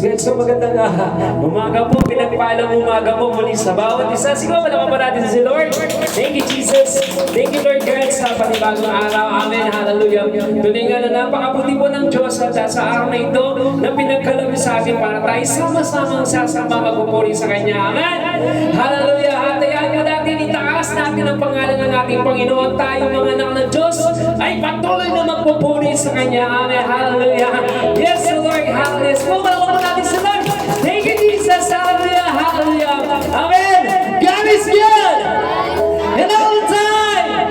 Yes, so magandang umaga po, pinagpalang umaga po muli sa bawat isa. Siguro malaman pa natin si Lord. Thank you, Jesus. Thank you, Lord God, sa panibagong araw. Amen. Hallelujah. Tunay nga na napakabuti po ng Diyos at sa araw na ito na pinagkalami sa atin para tayo sama-samang sasama magpupuri sa Kanya. Amen. Hallelujah. At ayaw nga natin, itaas natin ang pangalan ng ating Panginoon. Tayo mga anak ng Diyos ay patuloy na magpupuri sa Kanya. Amen. Hallelujah. Yes, Lord. Hallelujah. Pumalawa po natin sa Lord. Thank you, Jesus. Hallelujah. Hallelujah. Amen. God is good. And all the time.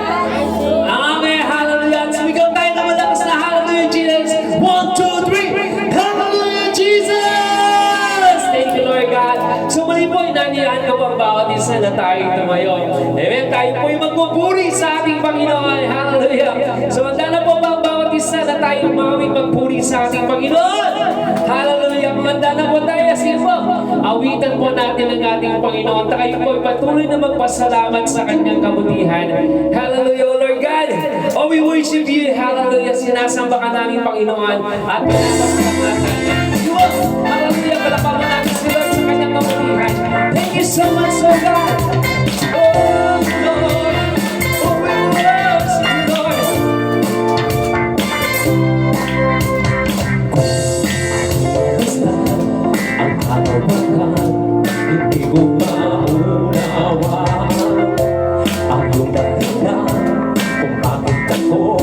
Amen. Hallelujah. Sumigaw tayo na malakas na hallelujah, Jesus. 1, 2, 3. Hallelujah, Jesus. Thank you, Lord God. So muli po, inanyahan ko ang bawat isa na tayo tumayo. Amen. Tayo po yung magpupuri sa ating Panginoon. Hallelujah. So handa na po ba ang bawat isa na tayo mawing magpuri sa ating Panginoon? Hallelujah. Handa na po tayo. Sige po. Awitan po natin ang ating Panginoon. Tayo po patuloy na magpasalamat sa Kanyang kabutihan. Hallelujah, Lord God. Oh, we worship you. Hallelujah. Sinasamba ka namin, Panginoon. At pinapasalamatan. Hallelujah. Palapaman natin si Lord sa Kanyang kabutihan. Thank you so much, oh God. Oh, Lord. Oh, we worship you, Lord. Ang katawagan, hindi ko maunawaan ang iyong dahilan kung bakit ako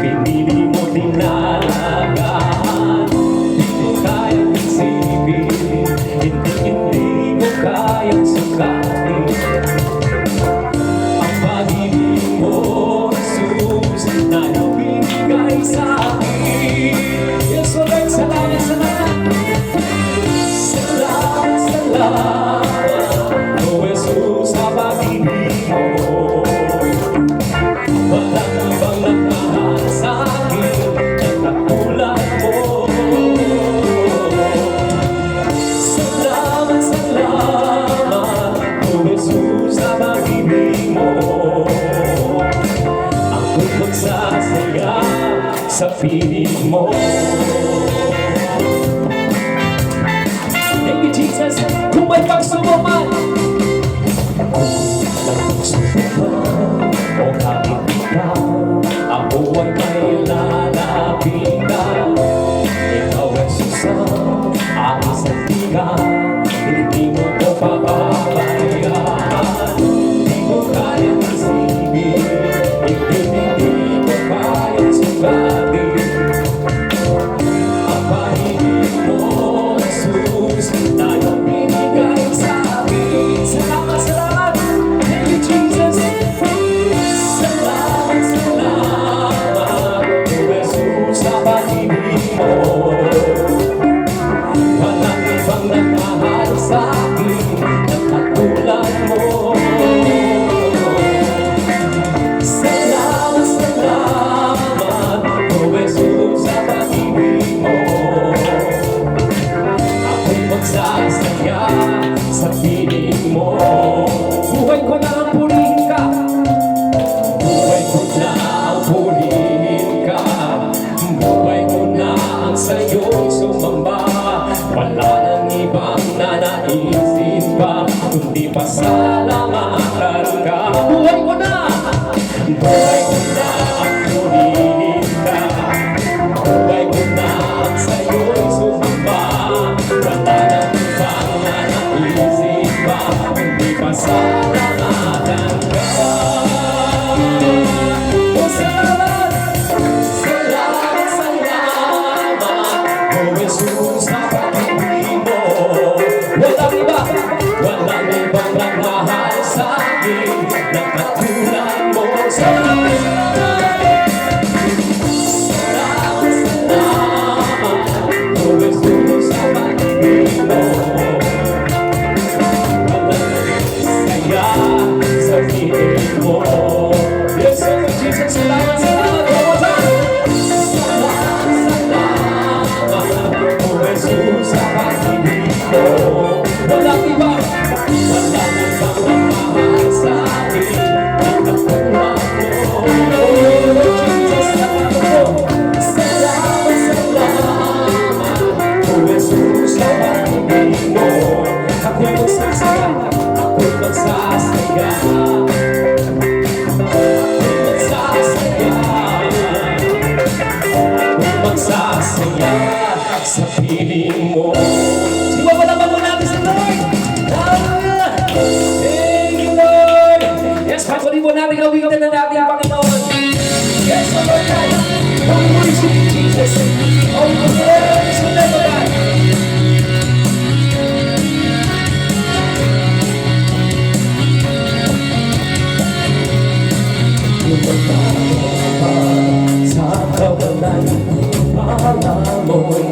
pinili mo dinalagaan. Hindi ko kayang isipin, hindi ko kayang sukatin ang pag-ibig mo, Jesus, na nabibigay sa akin. Yes, Lord, salamat, salamat. Oh, Jesus, sa pag-ibig mo, walang ibang nagmahal sa akin na katulad mo. Salamat, salamat, oh, Jesus, sa pag-ibig mo. Ako'y magsasaya sa piling mo. Thank you, Jesus. Kung may pagsubok man, o kahit ikaw, ako ay may lalapitan. Ikaw ay susang, aking sandigan, hindi mo ko papabayaan. Hindi ko kayang isipin, hindi ko kayang sukatin ang pag-ibig mo, Jesus, na iyong binigay sa akin. Salamat, salamat. Thank you, Jesus. Salamat, salamat, oh Jesus, sa pag-ibig mo. Walang ibang nagmahal sa akin na katulad mo. Salamat, salamat, oh Jesus, sa pag-ibig mo. Ako'y magsasaya sa piling mo. Buhay ko na ang purihin ka. Buhay ko na ang purihin ka. Buhay ko na ang sa'yo'y sumamba. Wala nang ibang nanaisin pa, kundi pasalamatan ka. Buhay ko na! Buhay ko na ang purihin ka. Buhay ko na ang sa'yo'y sumamba. Wala nang ibang nanaisin pa, kundi pasalamatan ka. Oh, salamat! Salamat, salamat, oh Jesus, sa pag-ibig mo. Walang iba, walang ibang nagmahal sa akin na katulad mo. Salamat, salamat, salamat, salamat, oh Jesus, sa pag-ibig mo. Saya sa piling mo. Yes, Lord Jesus, salamat, salamat, salamat, salamat, oh saya sa piling mo. Siwa pa naman mo natin si Lord. Hallelujah! Thank you, Lord. Yes, patuloy po natin awitin na natin ang Panginoon. Yes, O Lord God. We worship you, Jesus. Oh, we worship you, Lord God. Sa kawalan, palamoy,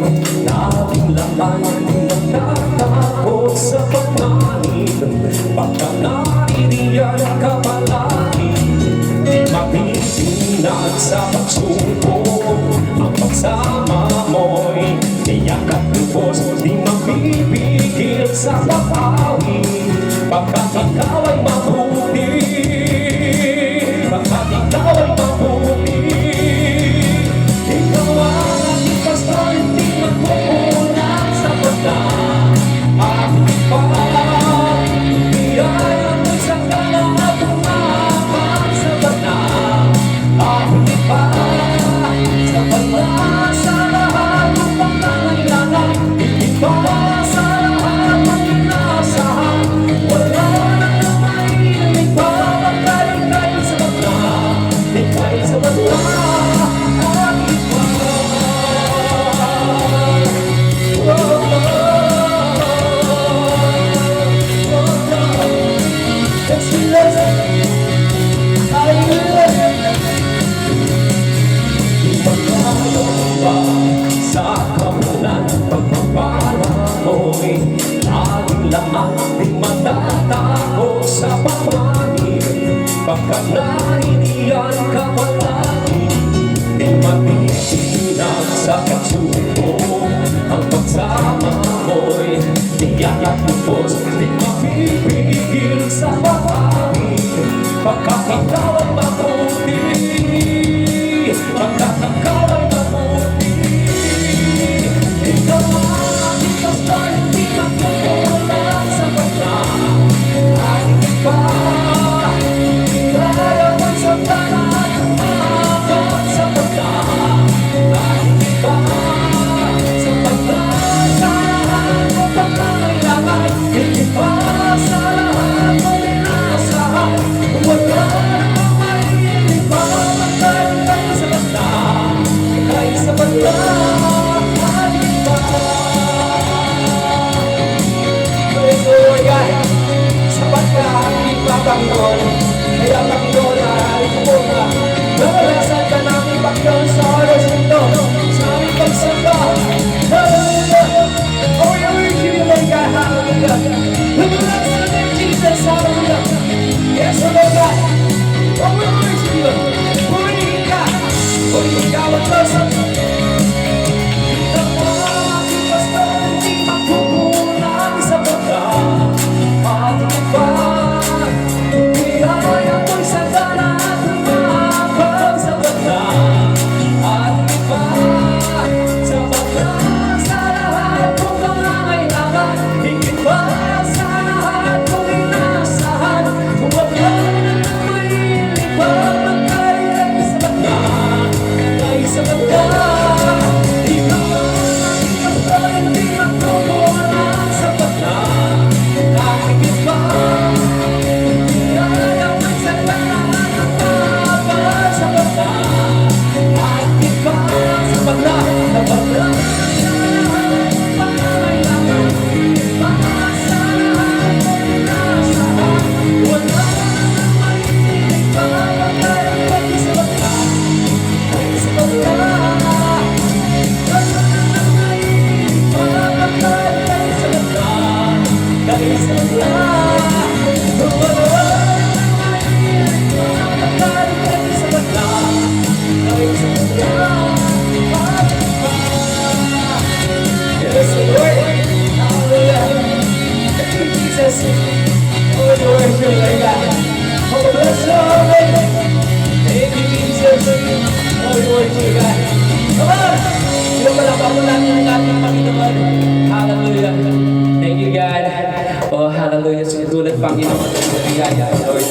laging laman, nagtatakot sa panganib. Pagka naririyan ka palagi, di mapitinag sa pagsumpo. Ang pagsama mo'y tiyak at lubos, di mapipigil sa papawi. Pagkat ikaw ay mabuti, pagkat ikaw ay mabuti. Ikaw ang aking pastor, hindi magkukulang sa pagka. Aking biyaya mo'y sa kalang at umabang sa pagka. Aking sa pagka sa lahat ng pangangailangan. Iba sa lahat ng inaasahan. Wala na naman ipapagaling kayo sa pagka. Ika'y sa pagka. Sa kawalan, pagpapala mo'y laging lamang, di matatakot sa panganib. Pagkat naririyan ka palagi, di matitinag sa pagsuko. Ang pagsama mo'y tiyak at lubos, di mapipigil sa papawi. Pagkat ikaw ay mabuti, pagkat ikaw ay mabuti. Ikaw ang aking pastor, hindi magkukulang sa pagka. Aking iba, kaya mo'y sa lahat ng umabot sa pagka. Aking iba, sa pagka sa lahat ng pagkakailangan. Iba sa lahat ng inaasahan. Wala namang may ipapagaling kayo sa pagka. Ika'y sa pagka. Sapat ka ang ipapanginoon. Kaya Panginoon, naaari ko po na nabalasan ka namin Panginoon sa oras nito, sa aming pagsamba. Hallelujah! Oh, we worship you, Lord God. Hallelujah! We bless the name of Jesus. Hallelujah! Yes, O Lord God. Oh, we worship you. Purihin ka. Purihin ka ang person. Ikaw ang aking pastor, hindi magkukulang sa pagka. Ating iba, biyaya mo'y sagana at umabang sa pagka. Ating iba, sa pagka sa lahat kong pangangailangan. Higit pa sa lahat kong inaasahan. Wala na may ipapagaling sa pagka. Kay sa pagka, ikaw ang aking pastor, hindi magkukulang sa pagka. Aking iba, biyaya mo'y sagana at umabang sa pagka. Aking iba, sa pagka, sa pagka sa lahat ng pangangailangan. Higit pa sa lahat kong inaasahan. Wala na may ipapagaling sa pagka. Kay sa pagka, wala na may ipapagaling sa pagka. Kay sa pagka, wala na may ipapagaling sa pagka. Kay sa pagka, yes, Lord. Hallelujah. Thank you, Jesus. Oh, we worship you, Lord God. Oh, bless your holy name. Thank you, Jesus. Oh, we worship you, God. Come on! Pinapalakpak mo natin ang ating Panginoon. Hallelujah. Thank you, God. Oh, hallelujah. Sinutulad, Panginoon, sa biyaya, Lord.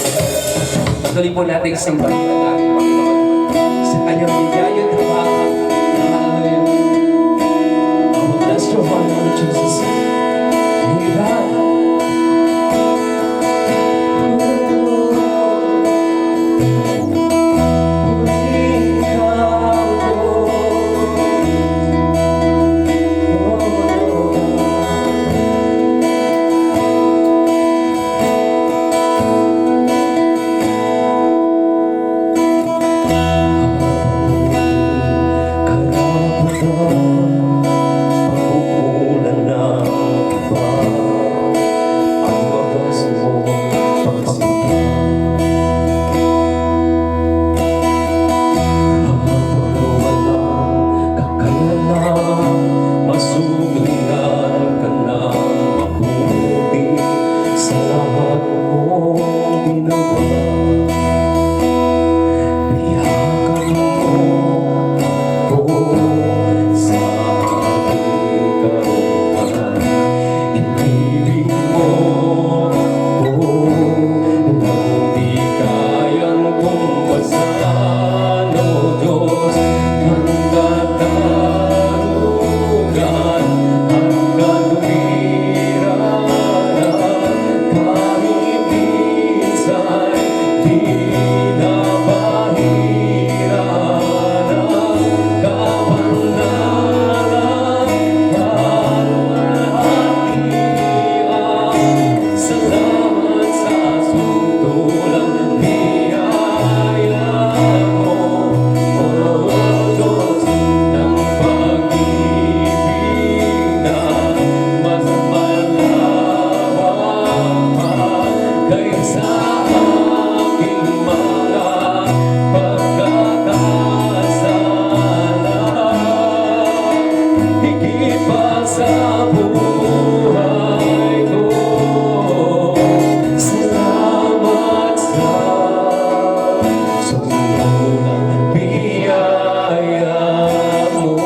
Patuloy po natin sambahin ang ating Panginoon sa kanyang biyaya at trabaho. Hallelujah. higit pa sa buhay ko. Salamat sa sobrang biyaya mo.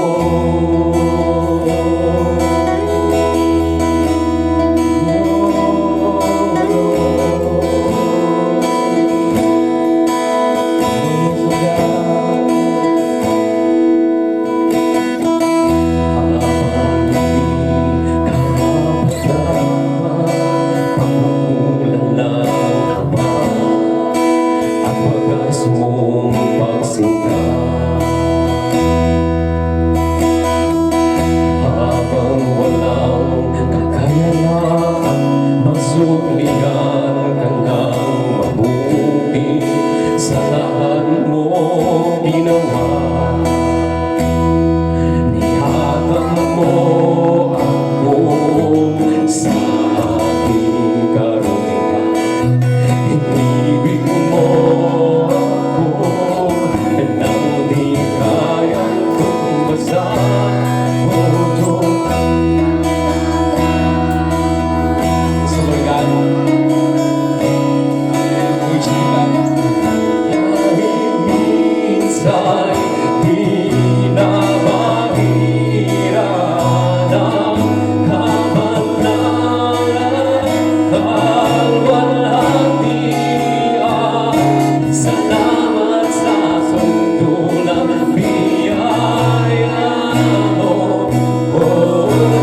Habang walang kakayanan, masuklihan ka ng mabuti sa lahat mo ginawa. Niyatan mo ako sa aking karumihan. Inibig mo ako nang di kayang tumbasan. So Lord God, kahit minsan di na mahirap kamalangan, kalwalhatian. Salamat sa sundulang biyaya mo, O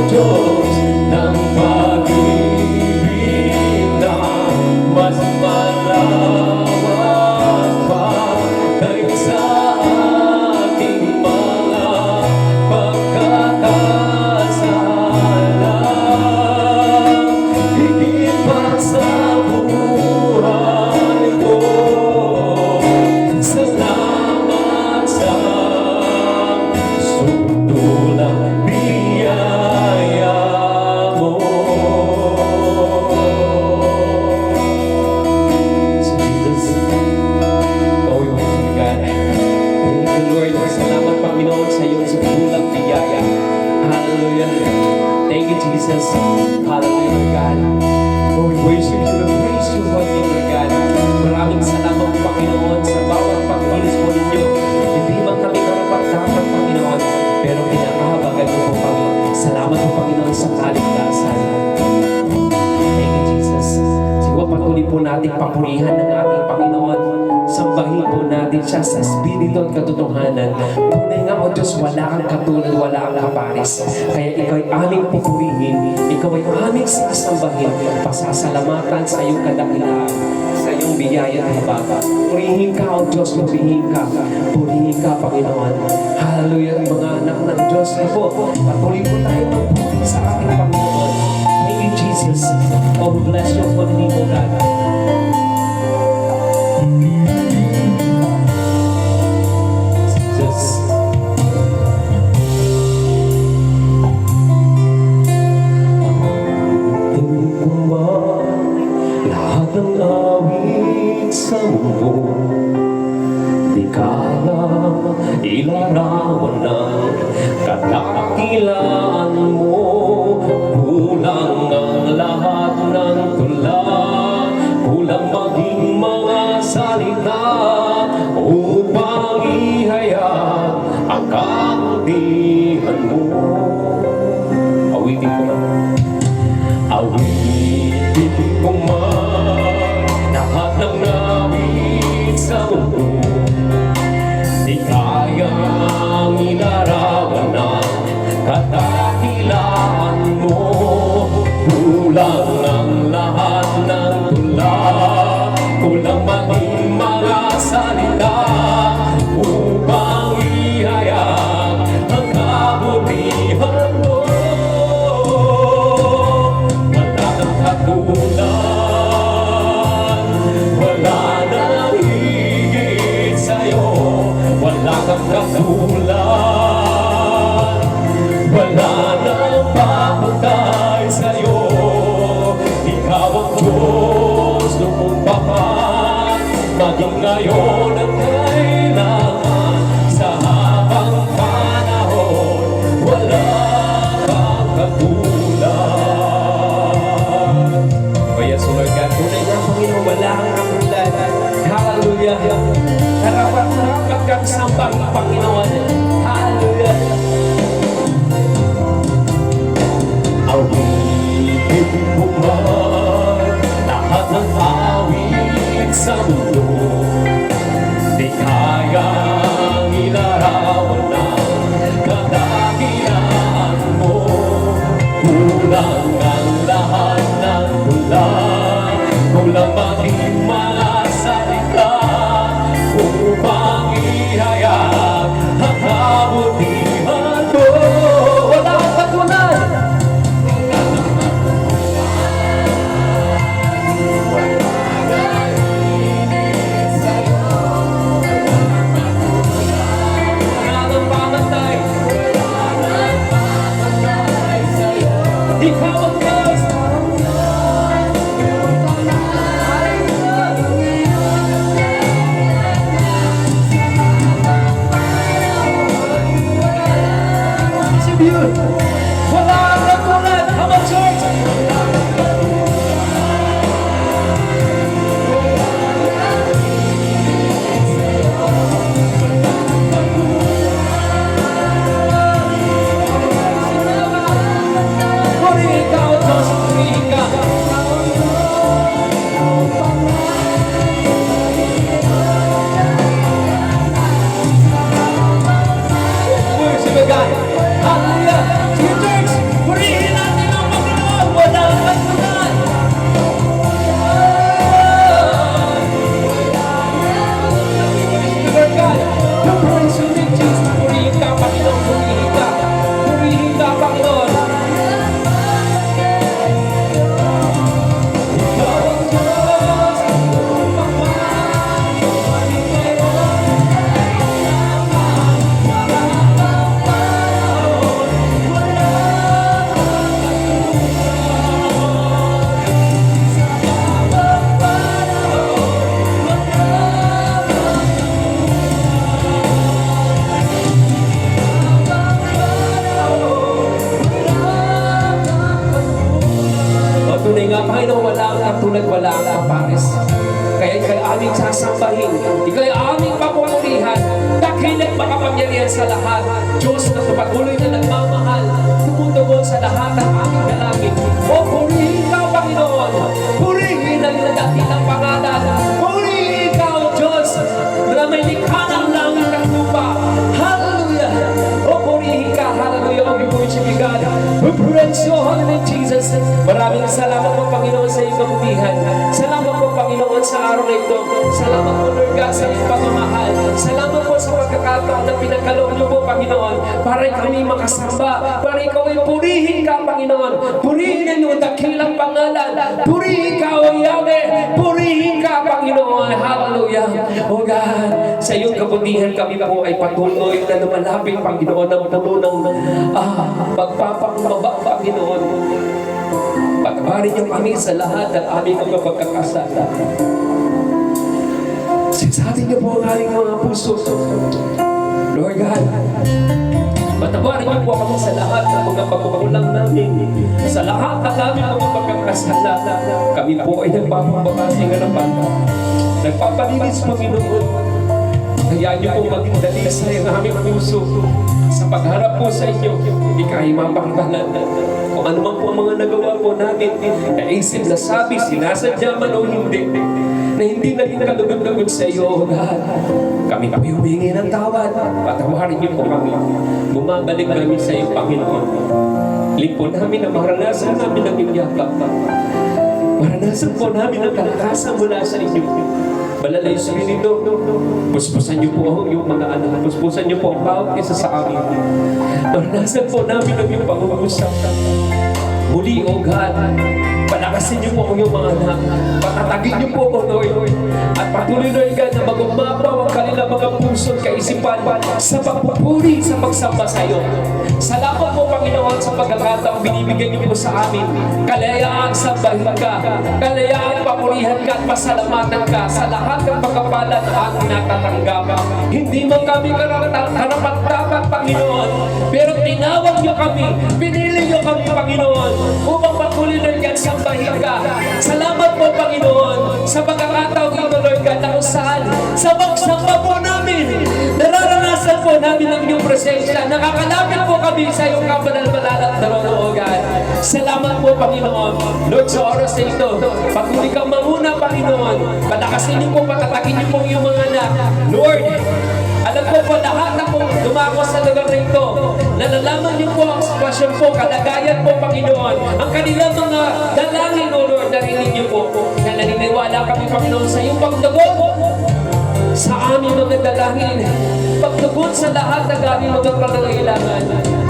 Diyos ng pag-ibig na mas malawak pa kaysa ating mga pagkakasala. Higit pa sa buhay ko, salamat sa sundulang biyaya mo. So Jesus, oh, we worship you, God. Thank you, Lord. Salamat, Panginoon, sa iyong sundulang biyaya. Hallelujah. Thank you, Jesus. Hallelujah, God. Oh, we worship you and praise you, Lord, Lord God. Maraming salamat, Panginoon, sa bawat pagkilos mo ninyo. Hindi man kami karapat-dapat, Panginoon, pero pinakahabagan mo po kami. Salamat po, Panginoon, sa kaligtasan. Thank you, Jesus. Siguro patuloy po natin papurihan ng ating Panginoon. Sambahin po natin siya sa espiritu at katotohanan. Tunay nga, O Diyos, wala kang katulad, wala kang kapares. Kaya ikaw ay aming pupurihin, ikaw ay aming sasambahin, pasasalamatan sa iyong kadakilaan, sa iyong biyaya at baba. Purihin ka, O Diyos, purihin ka, Panginoon. Hallelujah, mga anak ng Diyos na po. Patuloy po tayo magpuri sa ating Panginoon. Thank you, Jesus. Oh, bless your holy name, O God. Jesus. Lahat ng awit sa mundo, di kaya ilarawan ng kadakilaan mo. Kulang ang lahat ng tula, kulang maging mga salita upang ihayag ang kabutihan mo. Awitin ko na. Awitin ko man lahat ng nawit sa mundo, di kayang ilarawan ng kadakilaan mo. Kulang ang lahat ng tula, kulang maging mga salita upang ihayag ang kabutihan mo. Wala kang katulad, wala nang higit sa'yo. Wala kang katulad, wala nang papagay sa'yo. Ikaw ang Kulang ang lahat ng kulang, kulang maging mga salita upang ihayag ang kabutihan mo. Wala kang patunan. Ikaw ang Diyos. Isip yun. Wala ang katulad. Come on, church. Purihin ka, O Diyos. Purihin ka. Worship God. Hallelujah. Sige, church. Purihin natin ang Panginoon. Wala ang katulad. Lord God, the praise you name, Jesus. Purihin ka, Panginoon. Purihin ka. Purihin ka, Panginoon. Ikaw ang Diyos. O tunay nga, Panginoon, wala ang katulad, wala ang kapares. Kaya ikay aming sasambahin, ikay aming papurihan, dakil at makapangyarihan sa lahat. Diyos na patuloy na nagmamahal, tumutugon sa lahat ng aming dalangin. O purihin ka, Panginoon, purihin ang nadakilang pangalan, purihin ka, O Diyos, na may likha ng langit at lupa. Hallelujah! O purihin ka, hallelujah, O worship you, God. We praise your holy name, Jesus. Maraming salamat po, Panginoon, sa iyong kabutihan. Salamat po, Panginoon, sa araw na ito. Salamat po, Lord God, sa iyong pagmamahal. Salamat po sa pagkakataon na pinagkaloob niyo po, Panginoon, para kami makasamba, para ikaw ay purihin ka, Panginoon. Purihin ang iyong dakilang pangalan. Purihin ka, O Yahweh. Purihin ka, Panginoon. Hallelujah. O God, sa iyong kabutihan kami po ay patuloy na lumalapit, Panginoon, ng puno ng pagpapakumbaba, Panginoon. Patawarin niyo kami sa lahat ng aming mga pagkakasala. Sinsatin niyo po ang aming mga puso. Lord God, patawarin niyo po kami sa lahat ng mga pagkukulang namin. Sa lahat ng aming mga pagkakasala. Kami po ay nagpapabakas ng harapan. Nagpapalinis, Panginoon. Kaya niyo po maging dalisay ang aming puso. Sa pagharap po sa inyo, hindi kayo mapangkalan. Kung ano man po ang mga nagawa po natin, naisip, nasabi, sinasadya man o hindi, na hindi naging kalugod-lugod sa iyo, O God. Kami humingi ng tawad. Patawarin niyo po kami. Bumabalik kami sa iyo, Panginoon. Hiling po namin na maranasan namin ang inyong yakap. Maranasan po namin ang kalakasan mula sa inyo. Balalay Espiritu, puspusan niyo po ang iyong mga anak. Puspusan niyo po ang bawat isa sa amin. Maranasan po namin ang iyong pangungusap. Muli, O God, palakasin niyo po ang iyong mga anak. Patatagin niyo po, O Lord. At patuloy, Lord God, na magumapaw ang kanilang mga puso at kaisipan sa pagpupuri, sa pagsamba sa iyo. Salamat po, Panginoon, sa pagkakataong binibigyan niyo po sa amin. Kalayaan sambahin ka, kalayaan papurihan ka at pasalamatan ka sa lahat ng pagkapala na ating natatanggap. Hindi man kami karapat-dapat, Panginoon, pero tinawag niyo kami, pinili niyo kami, Panginoon, upang patuloy, Lord God, sambahin ka. Salamat po, Panginoon, sa pagkakataong ito, Lord God, na kung saan sa pagsamba po namin, nararanasan po namin ang iyong presensya. Nakakalapit po kami sa iyong kabanal-banal at trono, O God. Salamat po, Panginoon. Lord, sa oras na ito, patuloy kang manguna, Panginoon. Palakasin niyo po, patatagin niyo po iyong mga anak. Lord, alam po, po, lahat na po dumako sa lugar na ito, nalalaman niyo po ang sitwasyon po, kalagayan po, Panginoon, ang kanilang mga dalangin, O Lord, narinig niyo po, na naniniwala kami, Panginoon, sa iyong pagtugon sa aming mga dalangin, pagtugon sa lahat ng aming mga pangangailangan.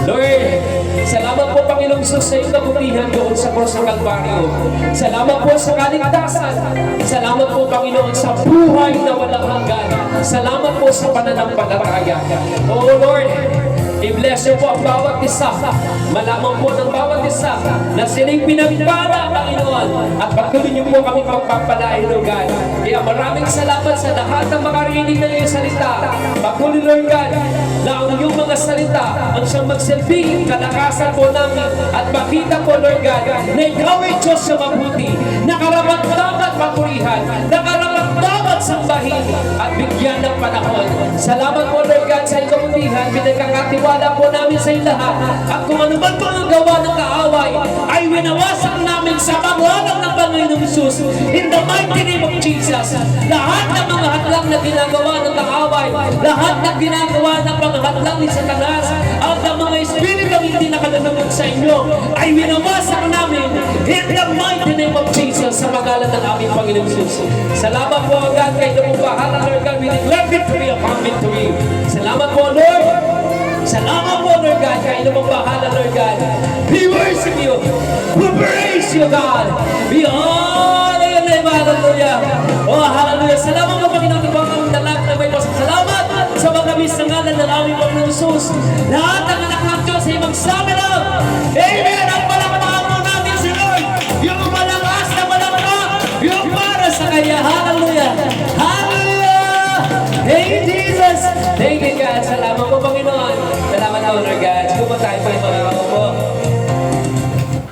Lord, salamat po, Panginoong Sus, sa iyong kabutihan doon sa Cross ng Kalbaryo. Salamat po sa kaligtasan. Salamat po, Panginoon, sa buhay na walang hanggan. Salamat po sa pananampalataya. Oh Lord, i-bless niyo po ang bawat isa. Malaman po ng bawat isa na sila'y pinagpala, Panginoon. At patuloy niyo po kami magpapalain, Lord God. Kaya maraming salamat sa lahat ng makarinig ng iyong salita. Patuloy, Lord God, na ang iyong mga salita ang siyang magsilbing kalakasan po namin. At makita po, Lord God, na ikaw ay Diyos sa mabuti, na karapat-dapat papurihan, na karapat-dapat sambahin at bigyan ng panahon. Salamat po, Lord God, sa iyong kabutihan. Pinagkakatiwala po namin sa iyong lahat. At kung ano man po ang gawa ng kaaway, ay winawasak namin sa pangwalang ng Panginoong Isus. In the mighty name of Jesus, lahat ng mga hadlang na ginagawa ng kaaway, lahat ng ginagawa ng mga hadlang ni Satanas, at ng mga espiritu hindi nakalulunod sa inyo, ay winawasak namin in the mighty name of Jesus sa pangalan ng aming Panginoong Isus. Salamat po, God, kay Lumumbahan, Lord God, we declare victory upon victory. Salamat po, Lord. Salamat po, Lord God, kay Lumumbahan, Lord God. We worship you. We praise you, God. We honor your name, hallelujah. Oh, hallelujah. Salamat po, Panginoon, ibang ang dalag na may pasang salamat sa mga ngalan ng aming Panginoong Isus. Lahat ng anak ng Diyos ay magsabi lang, Amen! Ang palakpakan mo namin si Lord. Yung malakas na palakpak, yung para sa Kanya. Hallelujah! Hallelujah! Thank you, Jesus! Thank you, God. Salamat po, Panginoon. Salamat po, Lord God. Siguro tayo po yung mga po.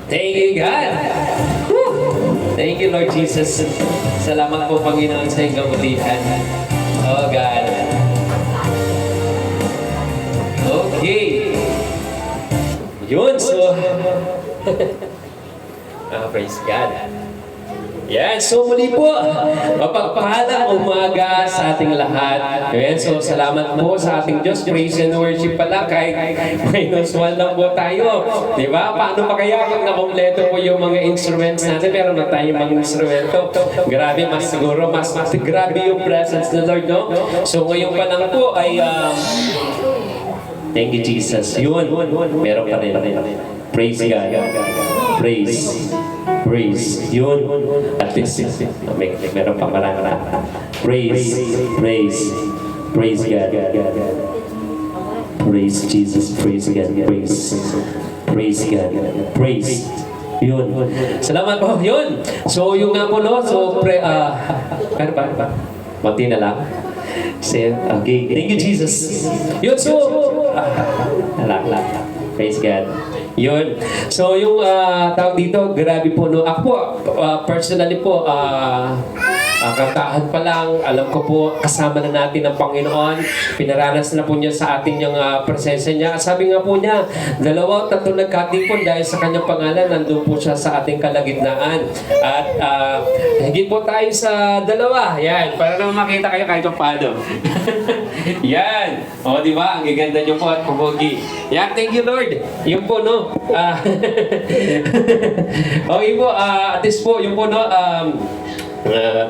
Thank you, God. Woo! Thank you, Lord Jesus. Salamat po, Panginoon, sa iyong kabutihan. Oh, God. Okay. Yun, so... praise God. Yan, so muli po, mapagpahalang umaga sa ating lahat. Yan, so salamat po sa ating Diyos. Praise and worship pala kahit -1 lang po tayo. Di ba? Paano pa kaya kung nakompleto po yung mga instruments natin? Meron na tayong mga instrumento. Grabe, mas siguro, mas grabe yung presence ng Lord, no? So ngayon pa lang po ay... thank you, Jesus. Yun, meron pa rin. Praise God. Praise. Praise. Yun. At least, meron pa marami. Praise. Praise. Praise God. Praise Jesus. Praise God. Praise. Praise God. Praise. Yun. Salamat po. Yun. So, yung nga po, no? So, ano pa? Mati na lang. Okay. Thank you, Jesus. Yun, so, praise God. Yun. So, yung tawag dito, grabe po, no? Ako po, personally po, kantahan pa lang, alam ko po, kasama na natin ang Panginoon. Pinaranas na po niya sa atin yung presensya niya. Sabi nga po niya, 2 o 3 nagkatipon dahil sa kanyang pangalan, nandun po siya sa ating kalagitnaan. At higit po tayo sa 2. Yan, para naman makita kayo kahit paano. Yan. O, di ba? Ang gaganda niyo po at pupogi. Yan, thank you, Lord. Yun po, no? Okay po, at least po, yun po, no?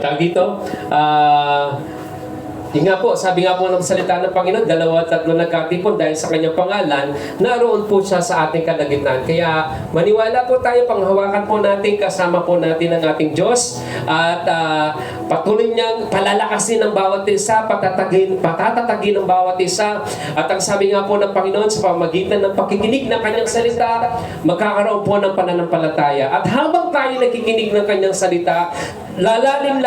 Tawag dito, yun nga po, sabi nga po ng salita ng Panginoon, 2 at 3 nagkatipon dahil sa kanyang pangalan, naroon po siya sa ating kalagitnaan. Kaya maniwala po tayo, panghawakan po natin, kasama po natin ang ating Diyos, at patuloy niyang palalakasin ng bawat isa, patatatagin ng bawat isa. At ang sabi nga po ng Panginoon, sa pamagitan ng pakikinig ng kanyang salita, magkakaroon po ng pananampalataya. At habang tayo nakikinig ng kanyang salita, lalalim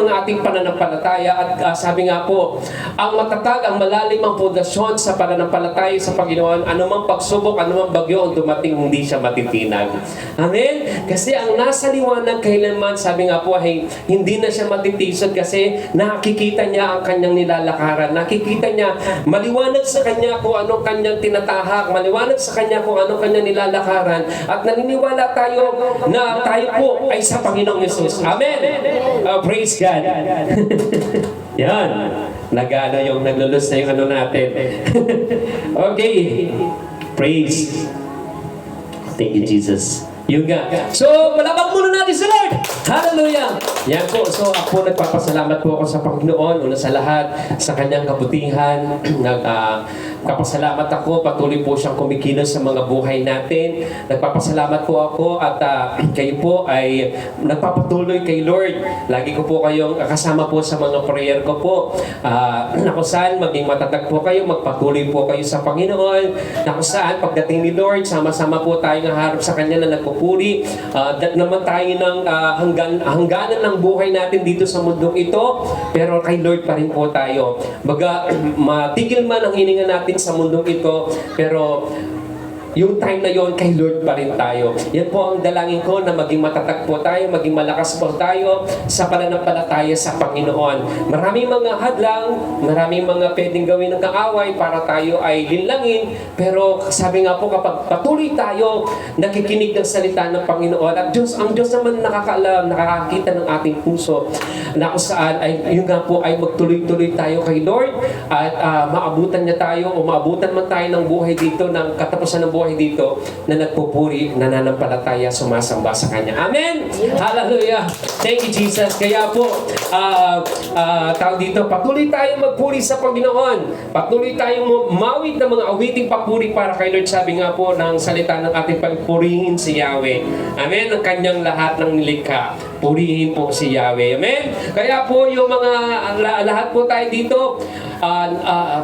ang ating pananampalataya. At sabi nga po, ang matatag, ang malalim ang pundasyon sa pananampalataya sa Panginoon, anumang pagsubok, anumang bagyo ang dumating, hindi siya matitinag. Amen? Kasi ang nasa liwanag kailanman, sabi nga po, ay hindi na siya matitisod kasi nakikita niya ang kanyang nilalakaran. Nakikita niya, maliwanag sa kanya kung anong kanyang tinatahak, maliwanag sa kanya kung anong kanyang nilalakaran. At naniniwala tayo na tayo po ay sa Panginoong Yesus. Amen? Praise God. Yan. nag-ano yung naglulus na yung ano natin. Okay. Praise. Thank you, Jesus. Yung nga. So, palakpak muna natin sa Lord. Hallelujah. Yan po. So, ako nagpapasalamat po ako sa Panginoon. Una sa lahat, sa kanyang kabutihan. Nagpapasalamat ako. Patuloy po siyang kumikilos sa mga buhay natin. Nagpapasalamat po ako at kayo po ay nagpapatuloy kay Lord. Lagi ko po kayong kasama po sa mga prayer ko po. Na kung saan maging matatag po kayo, magpatuloy po kayo sa Panginoon. Na kung saan pagdating ni Lord, sama-sama po tayong harap sa Kanya na nagpupuri. Naman tayo ng hangganan ng buhay natin dito sa mundong ito, pero kay Lord pa rin po tayo. Baga, matigil man ang hininga natin sa mundong ito, pero yung time na yon kay Lord pa rin tayo. Yan po ang dalangin ko, na maging matatag po tayo, maging malakas po tayo sa pananampalataya sa Panginoon. Maraming mga hadlang, maraming mga pwedeng gawin ng kaaway para tayo ay linlangin, pero sabi nga po, kapag patuloy tayo nakikinig ng salita ng Panginoon, at ang Diyos naman nakakaalam, nakakakita ng ating puso, na kung saan ay yun nga po ay magtuloy-tuloy tayo kay Lord, at maabutan niya tayo o maabutan man tayo ng buhay dito, ng katapusan ng buhay dito, na nagpupuri, nananampalataya, sumasamba sa Kanya. Amen! Hallelujah! Thank you, Jesus. Kaya po, tawag dito, patuloy tayong magpuri sa Panginoon. Patuloy tayong mawit ng mga awiting papuri para kay Lord. Sabi nga po ng salita ng ating pagpurihin si Yahweh. Amen? Ang Kanyang lahat ng nilikha. Purihin po si Yahweh. Amen? Kaya po yung mga lahat po tayo dito,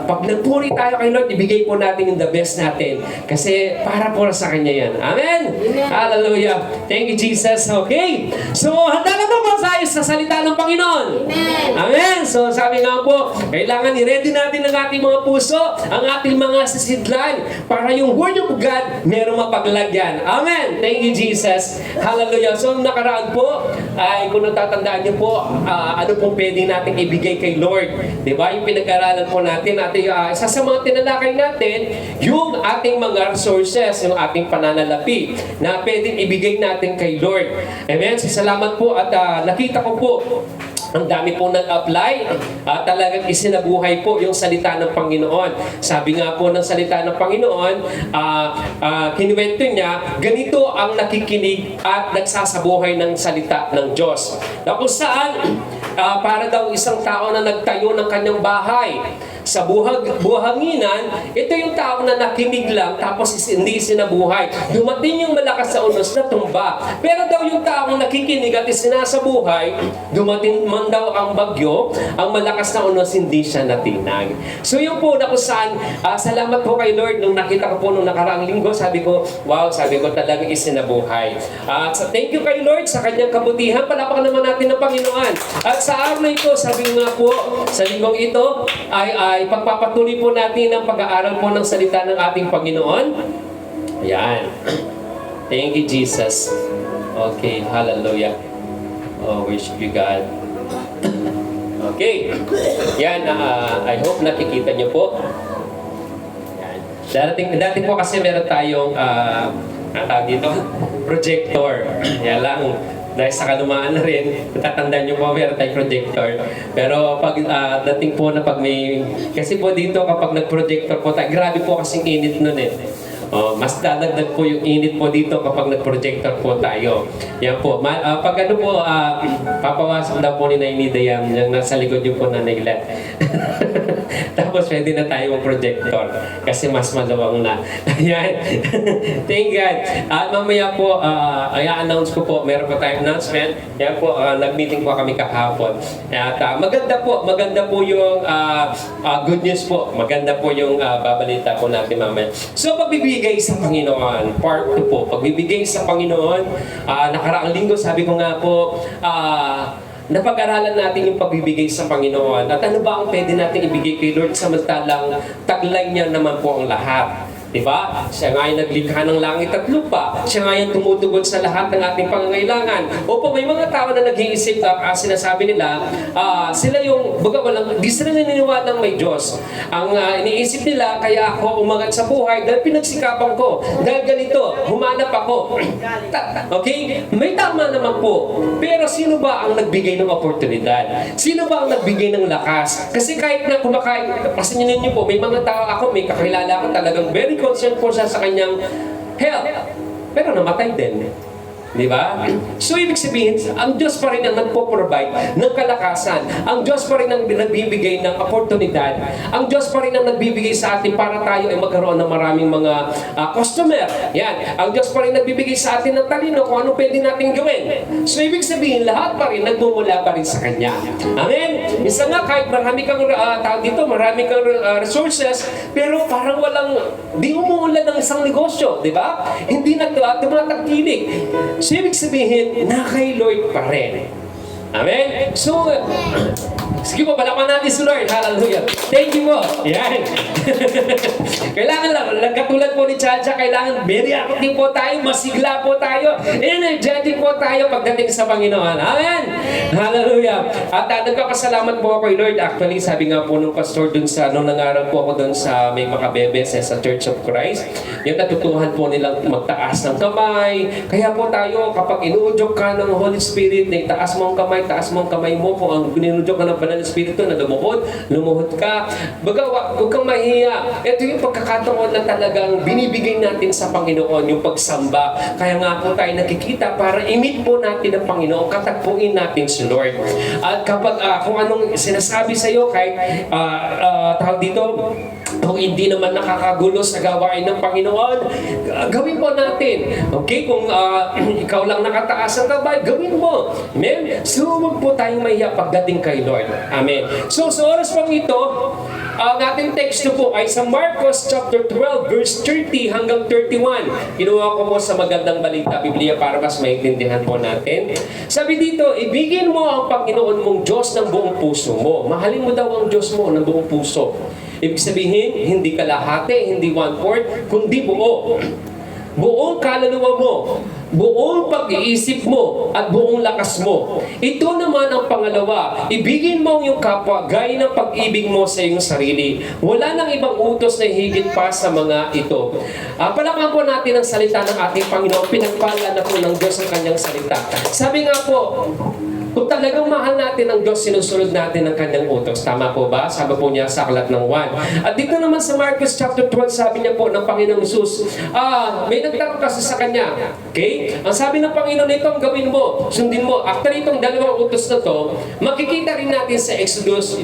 pag nagpuri tayo kay Lord, ibigay po natin yung the best natin. Kasi para po sa Kanya yan. Amen? Hallelujah. Thank you, Jesus. Okay. So, handa na po ba tayo sa salita ng Panginoon? Amen. Amen. So, sabi nga po, kailangan i-ready natin ang ating mga puso, ang ating mga sisidlan, para yung Word of God merong mapaglagyan. Amen. Thank you, Jesus. Hallelujah. So, nakaraan po, ay kung natatandaan niyo po, ano pong pwede natin ibigay kay Lord. Diba? Yung pinag-aralan po natin, isa sa mga tinalakay natin, yung ating mga resources, yung ating pananalapi, na pwedeng ibigay natin kay Lord. Amen? So, salamat po at nakita ko po, ang dami po nag-apply at talagang isinabuhay po yung salita ng Panginoon. Sabi nga po ng salita ng Panginoon, kinuwento niya, ganito ang nakikinig at nagsasabuhay ng salita ng Diyos. Na kung saan, para daw isang tao na nagtayo ng kanyang bahay sa buhanginan, ito yung tao na nakinig lang tapos hindi sinabuhay. Dumating yung malakas sa unos na tumba. Pero daw yung tao na nakikinig at isinasabuhay, dumating man daw ang bagyo, ang malakas na unos hindi siya natinag. So yun po na kung saan, salamat po kay Lord nung nakita ko po nung nakaraang linggo, sabi ko, wow, sabi ko talagang isinabuhay. Thank you kay Lord sa kanyang kabutihan. Palapakan naman natin ng Panginoon. At sa araw na ito, sabi nga po, sa linggong ito, ay pagpapatuloy po natin ang pag-aaral po ng salita ng ating Panginoon. Ayan. Thank you, Jesus. Okay, hallelujah. Oh, worship you, God. Okay. Yan, I hope nakikita niyo po. Yan. Dati po kasi meron tayong dito, projector. Yan lang. Dahil sa kalumaan na rin, natatandaan nyo po, meron tayong projector. Pero pag dating po na pag may... Kasi po dito kapag nag-projector po tayo, grabe po kasing init nun eh. Mas dadagdag po yung init po dito kapag nag-projector po tayo. Yan po. Pag ano po, papawasan daw po ni Nainida yung nasa likod yung po na naglat. Tapos pwede na tayo mag-projector kasi mas maluwang na. Ayan. Thank God. At mamaya po, i-announce ko po, meron pa tayong announcement. Yan po, nag-meeting po kami kahapon. At maganda po yung good news po. Maganda po yung babalita po natin mamaya. So, pagbibigay sa Panginoon, part 2 po. Pagbibigay sa Panginoon, nakaraang linggo, sabi ko nga po, napag-aralan natin yung pagbibigay sa Panginoon. At ano ba ang pwede natin ibigay kay Lord samantalang taglay niya naman po ang lahat. Diba? Siya nga yung naglikha ng langit at lupa. Siya nga yung tumutugon sa lahat ng ating pangangailangan. Opo, may mga tao na nag-iisip na sinasabi nila, sila yung, baga walang, di sila naniniwala ng may Diyos. Ang iniisip nila, kaya ako umangat sa buhay dahil pinagsikapan ko. Dahil ganito, humanap ako. Okay? May tama naman po. Pero sino ba ang nagbigay ng oportunidad? Sino ba ang nagbigay ng lakas? Kasi kahit na kumakain, pasin niyo po, may mga tao ako, may kakilala ko talagang very concerned po siya sa kanyang health. Pero namatay din. Di ba? So, ibig sabihin, ang Diyos pa rin ang nagpo-provide ng kalakasan. Ang Diyos pa rin ang nagbibigay ng oportunidad. Ang Diyos pa rin ang nagbibigay sa atin para tayo ay magkaroon ng maraming mga customer. Yan. Ang Diyos pa rin nagbibigay sa atin ng talino kung ano pwede natin gawin. So, ibig sabihin, lahat pa rin nagmumula pa rin sa Kanya. Amen? Minsan nga, kahit marami kang tao dito, marami kang resources, pero parang di umuulan ng isang negosyo. Di ba? Hindi na tumatagkilik. So, ibig sabihin, na kay Lord pa rin. Amen? So, sige po, palakpan natin si Lord. Hallelujah. Thank you po. Yan. Kailangan lang, katulad po ni Chacha, kailangan very active po tayo, masigla po tayo, energetic po tayo pagdating sa Panginoon. Amen? Hallelujah. At nagpapasalamat po ako kay Lord. Actually, sabi nga po nung pastor dun sa, nung nangaral po ako dun sa may makabebes sa Church of Christ, yung natutuhan po nilang magtaas ng kamay. Kaya po tayo, kapag inuudyok ka ng Holy Spirit, taas mo ang kamay, taas mo ang kamay mo, kung ang inuudyok ka ng Banal na Espiritu na lumuhod ka. Baga, huwag kang mahiya. Ito yung pagkakataon na talagang binibigay natin sa Panginoon, yung pagsamba. Kaya nga po tayo nakikita para i-meet po natin ang Panginoon, katagpuin natin si Lord. At kapag kung anong sinasabi sa iyo, kahit tawag dito, kung hindi naman nakakagulo sa gawain ng Panginoon, gawin po natin. Okay? Kung ikaw lang nakataas ang gabay, gawin mo. Amen? So, huwag po tayong mahiya pagdating kay Lord. Amen. So, sa oras pang ito, ang ating text po ay sa Marcos chapter 12, verse 30 hanggang 31. Kinuha ko po sa Magandang Balita Biblia para mas maintindihan po natin. Sabi dito, ibigin mo ang Panginoon mong Diyos ng buong puso mo. Mahalin mo daw ang Diyos mo ng buong puso. Ibig sabihin, hindi kalahati, hindi 1/4, kundi buo. Buong kaluluwa mo, buong pag-iisip mo, at buong lakas mo. Ito naman ang pangalawa, ibigin mo ang iyong kapwa gaya ng pag-ibig mo sa iyong sarili. Wala nang ibang utos na higit pa sa mga ito. Palakpan po natin ang salita ng ating Panginoon. Pinagpala na po ng Diyos ang kanyang salita. Sabi nga po, kung talagang mahal natin ang Diyos, sinusunod natin ang kanyang utos. Tama po ba? Sabi po niya sa aklat ng 1. At dito naman sa Marcos chapter 12, sabi niya po ng Panginoong Jesus, may nagtanong kasi sa kanya. Okay? Ang sabi ng Panginoon nito, ang gawin mo, sundin mo. After itong dalawang utos na to, makikita rin natin sa Exodus,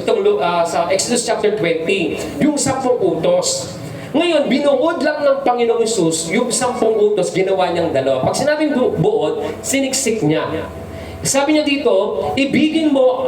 sa Exodus chapter 20, yung 10 utos. Ngayon, binuod lang ng Panginoong Jesus, yung 10 utos, ginawa niyang dalawa. Pag sinabing buod, siniksik niya. Sabi niya dito, ibigin mo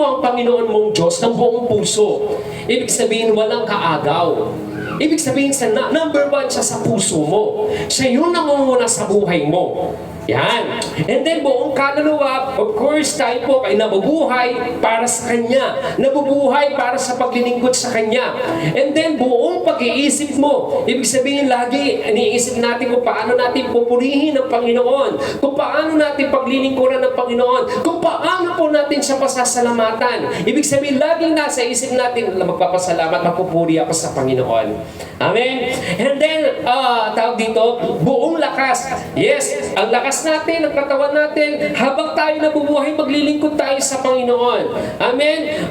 ang Panginoon mong Diyos ng buong puso. Ibig sabihin, walang kaagaw. Ibig sabihin, number 1 siya sa puso mo. Siya yung nangunguna sa buhay mo. Yan. And then buong kaluluwa, of course, tayo po ay nabubuhay para sa Kanya. Nabubuhay para sa paglilingkod sa Kanya. And then buong pag-iisip mo. Ibig sabihin, lagi iniisip natin kung paano natin pupurihin ang Panginoon. Kung paano natin paglilingkuran ng Panginoon. Kung paano po natin siya pasasalamatan. Ibig sabihin, laging nasa isip natin na magpapasalamat, mapupuri ako sa Panginoon. Amen? And then, tawag dito, buong lakas. Yes, ang lakas natin, ang katawan natin, habang tayo nabubuhay, maglilingkod tayo sa Panginoon. Amen?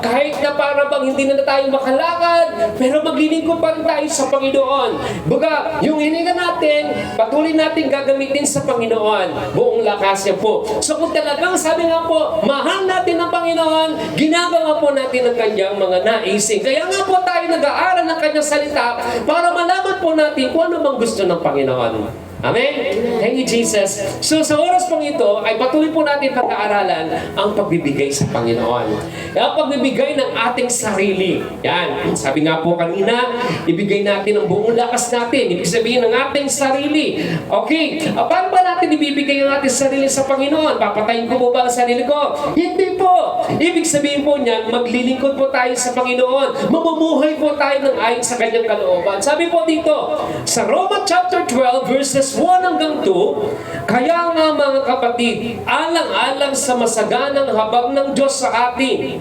Kahit na para bang hindi na tayo makalakad, pero maglilingkod pa rin tayo sa Panginoon. Baga, yung hininga natin, patuloy natin gagamitin sa Panginoon. Buong lakas yan po. So kung talagang sabi nga po, mahal natin ang Panginoon, ginagawa po natin ang kanyang mga naising. Kaya nga po tayo nag-aaral ng kanyang salita para malaman po natin kung ano bang gusto ng Panginoon. Amen? Thank you, Jesus. So, sa oras pong ito, ay patuloy po natin pag-aaralan ang pagbibigay sa Panginoon. Ang pagbibigay ng ating sarili. Yan. Sabi nga po kanina, ibigay natin ang buong lakas natin. Ibig sabihin ng ating sarili. Okay. Paano ba natin ibibigay ang ating sarili sa Panginoon? Papatayin ko po ba ang sarili ko? Hindi po. Ibig sabihin po niyan, maglilingkod po tayo sa Panginoon. Mamumuhay po tayo ng ayon sa kanyang kalooban. Sabi po dito, sa Roma chapter 12, verses 1 hanggang 2, kaya nga mga kapatid, alang-alang sa masaganang habag ng Diyos sa atin.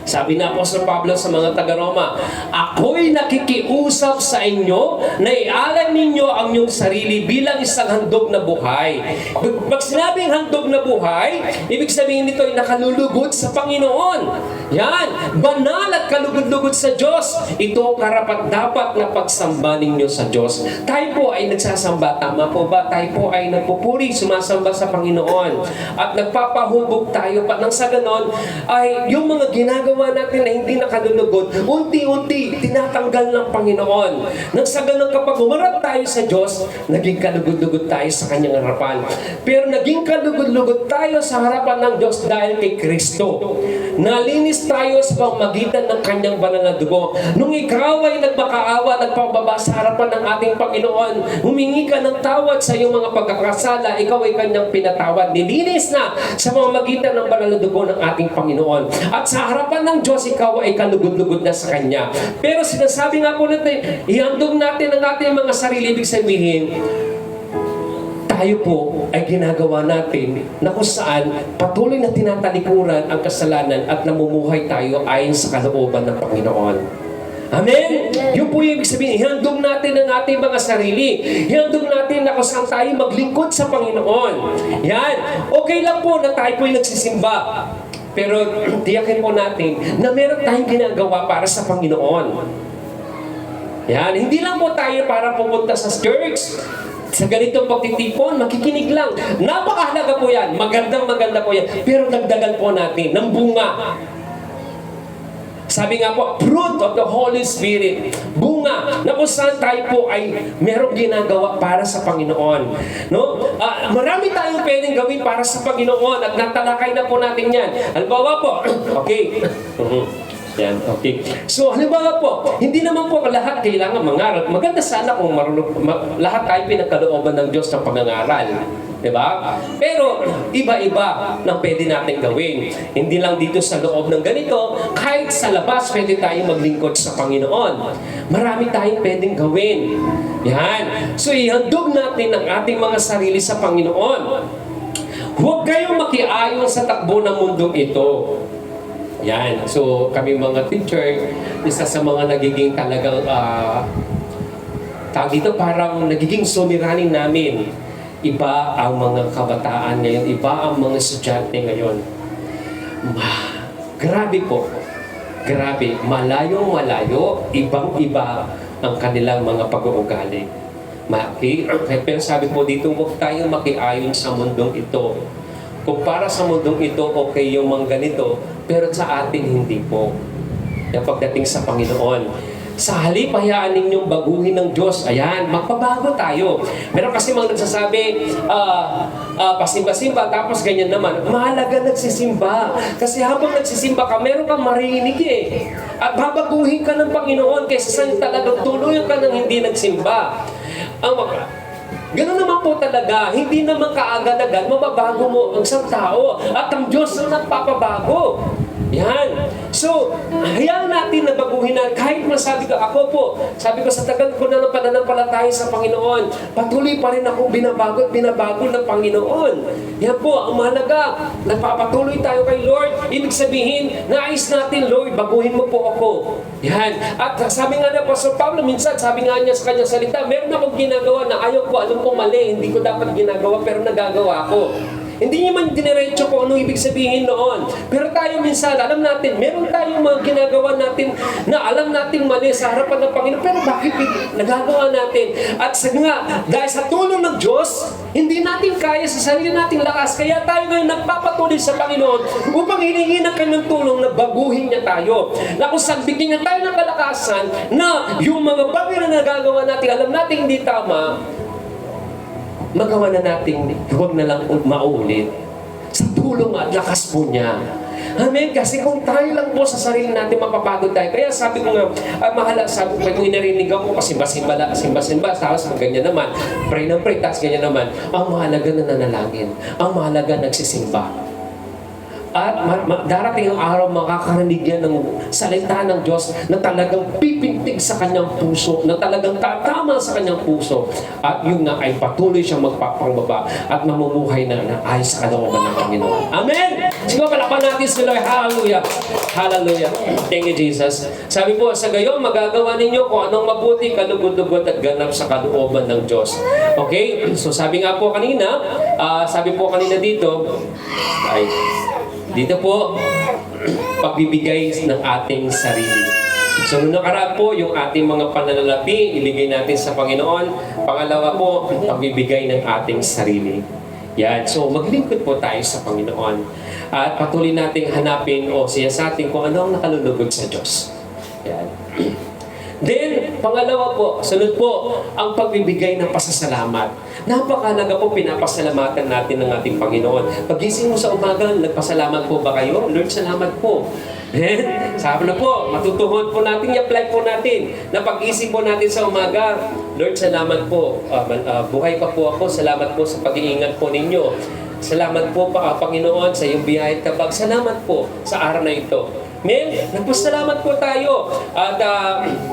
Sabi na Apostol Pablo sa mga taga-Roma, ako'y nakikiusap sa inyo na ialam ninyo ang inyong sarili bilang isang handog na buhay. Pag sinabing handog na buhay, ibig sabihin nito ay nakalulugod sa Panginoon. Yan, banal at kalugod-lugod sa Diyos. Ito karapat-dapat na pagsamba ninyo sa Diyos. Tayo po ay nagsasamba, tama po ba? Tayo po ay nagpupuri, sumasamba sa Panginoon. At nagpapahubog tayo pa nang sa ganon ay yung mga ginagawa natin na hindi nakalulugod, unti-unti tinatanggal ng Panginoon. Nang sa ganun kapag humarap tayo sa Diyos, naging kalugod-lugod tayo sa kanyang harapan. Pero naging kalugod-lugod tayo sa harapan ng Diyos dahil kay Kristo. Nalinis tayo sa pamamagitan ng kanyang banal na dugo. Nung ikaw ay nagmakaawa, nagpababa sa harapan ng ating Panginoon, humingi ka ng tawad sa iyong mga pagkakasala, ikaw ay kanyang pinatawad. Nilinis na sa pamamagitan ng banal na dugo ng ating Panginoon. At sa harapan ng Diyos, ikaw ay kalugod-lugod na sa Kanya. Pero sinasabi nga po natin, ihandog natin ang ating mga sarili. Ibig sabihin, tayo po ay ginagawa natin na kung saan patuloy na tinatalikuran ang kasalanan at namumuhay tayo ayon sa kalooban ng Panginoon. Amen? Yung po yung ibig sabihin, ihandog natin ang ating mga sarili. Ihandog natin na kung saan tayo maglingkod sa Panginoon. Yan. Okay lang po na tayo po yung nagsisimba. Pero tiyakin po natin na meron tayong ginagawa para sa Panginoon. Yan, hindi lang po tayo para pumunta sa church, sa ganitong pagtitipon, makikinig lang. Napakahalaga po yan, magandang-maganda po yan. Pero dagdagan po natin ng bunga. Sabi nga po, fruit of the Holy Spirit. Bunga na kung saan tayo po ay merong ginagawa para sa Panginoon. No? Marami tayong pwedeng gawin para sa Panginoon at natalakay na po natin yan. Halimbawa po, okay. Yan, okay. So, halimbawa po, hindi naman po lahat kailangan mangaral. Maganda sana kung lahat tayo pinagkalooban ng Diyos ng pangangaral. Diba? Pero, iba-iba na pwede natin gawin. Hindi lang dito sa loob ng ganito, kahit sa labas pwede tayong maglingkod sa Panginoon. Marami tayong pwedeng gawin. Yan. So, ihandog natin ang ating mga sarili sa Panginoon. Huwag kayong makiayon sa takbo ng mundong ito. Yan. So, kami mga teacher, isa sa mga nagiging talagang tawag dito, parang nagiging suliranin namin. Iba ang mga kabataan ngayon, iba ang mga estudyante ngayon. Grabe po. Grabe. Malayo-malayo, ibang-iba ang kanilang mga pag-uugali. Pero sabi po dito, huwag tayong makiayon sa mundong ito. Kung para sa mundong ito, okay yung mga ganito, pero sa atin hindi po. Yung pagdating sa Panginoon. Sa halip, hayaan ninyong baguhin ng Diyos. Ayan, magpabago tayo. Meron kasi mga nagsasabi, pasimba-simba, tapos ganyan naman. Mahalaga nagsisimba. Kasi habang nagsisimba ka, meron kang marinig eh. At babaguhin ka ng Panginoon kaysa saan talagang tuluyan ka ng hindi nagsimba. Ganun naman po talaga, hindi naman kaagad-agad mababago mo ang isang tao at ang Diyos ang nagpapabago. Yan. So, hayaan natin na baguhin na kahit masabi ko, ako po, sabi ko sa tagal ko na ng pananampalataya sa Panginoon, patuloy pa rin akong binabago at binabago ng Panginoon. Yan po, ang mahalaga, nagpapatuloy tayo kay Lord. Ibig sabihin, nais natin, Lord, baguhin mo po ako. Yan. At sabi nga na Pastor Pablo, minsan, sabi nga niya sa kanyang salita, meron akong ginagawa na ayaw ko, alam ko mali, hindi ko dapat ginagawa, pero nagagawa ko. Hindi niya man diniretso kung anong ibig sabihin noon. Pero tayo minsan, alam natin, meron tayong mga ginagawa natin na alam natin mali sa harapan ng Panginoon. Pero bakit nagagawa natin? At dahil sa tulong ng Diyos, hindi natin kaya sa sarili nating lakas. Kaya tayo ngayon nagpapatuloy sa Panginoon upang hiningi ng kanyang tulong na baguhin niya tayo. Na kung saan bigyan niya tayo ng kalakasan na yung mga bagay na nagagawa natin, alam natin hindi tama, magawa na natin, huwag na lang maulit. Sa tulong at lakas po niya. Amen. Kasi kung tayo lang po sa sarili natin, mapapagod tayo. Kaya sabi ko nga, sabi ko, kung inarinig ako, simba-simba, tapos ganyan naman, pray ng pray, tapos ganyan naman. Ang mahalaga na nanalangin. Ang mahalaga nagsisimba. At darating ang araw, makakarinig yan ng salita ng Diyos na talagang pipintig sa kanyang puso, na talagang tatama sa kanyang puso. At yun na ay patuloy siyang magpapangbaba at mamumuhay na ayos sa kalooban ng Panginoon. Amen! Siguro palapan natin si Lord. Hallelujah! Hallelujah! Thank you, Jesus. Sabi po, sa gayon, magagawa ninyo kung anong mabuti, kalugod-lugod at ganap sa kalooban ng Diyos. Okay? So sabi nga po kanina, dito po, pagbibigay ng ating sarili. So, nung nakaraan po, yung ating mga pananalapi, iligay natin sa Panginoon. Pangalawa po, pagbibigay ng ating sarili. Yan. So, maglingkod po tayo sa Panginoon. At patuloy nating hanapin o siyasatin kung ano ang nakalulugod sa Diyos. Yan. Then, pangalawa po, sunod po, ang pagbibigay ng pasasalamat. Napakalaga po, pinapasalamatan natin ng ating Panginoon. Pagising mo sa umaga, nagpasalamat po ba kayo? Lord, salamat po. Then, sabi na po, matutuhon po natin, i-apply po natin, na pagising po natin sa umaga, Lord, salamat po. Buhay pa po ako, salamat po sa pag-iingat po ninyo. Salamat po, Panginoon, sa iyong biyaya at kabag. Salamat po sa araw na ito. Men, nagpasalamat po tayo. At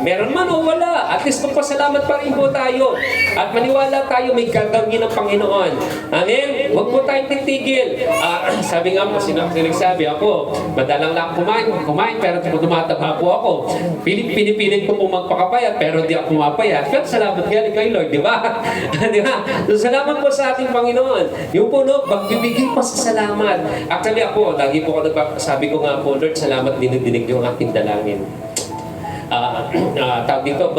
meron man o wala, at least magpasalamat pa rin po tayo. At maniwala tayo, may gagawin ng Panginoon. Amen? Huwag po tayong titigil. Sabi nga po, sabi ako, madalang lang kumain, pero tumataba po ako. Pinipilit ko po magpakapayat, pero di ako pumapayat. Pero salamat galing kay Lord, di ba? Di ba? So, salamat po sa ating Panginoon. Yung po, no, magbibigay pa sa salamat. Actually ako, lagi po ako sabi ko nga po, Lord, salamat dinidinig yung ating dalangin. Tawag dito,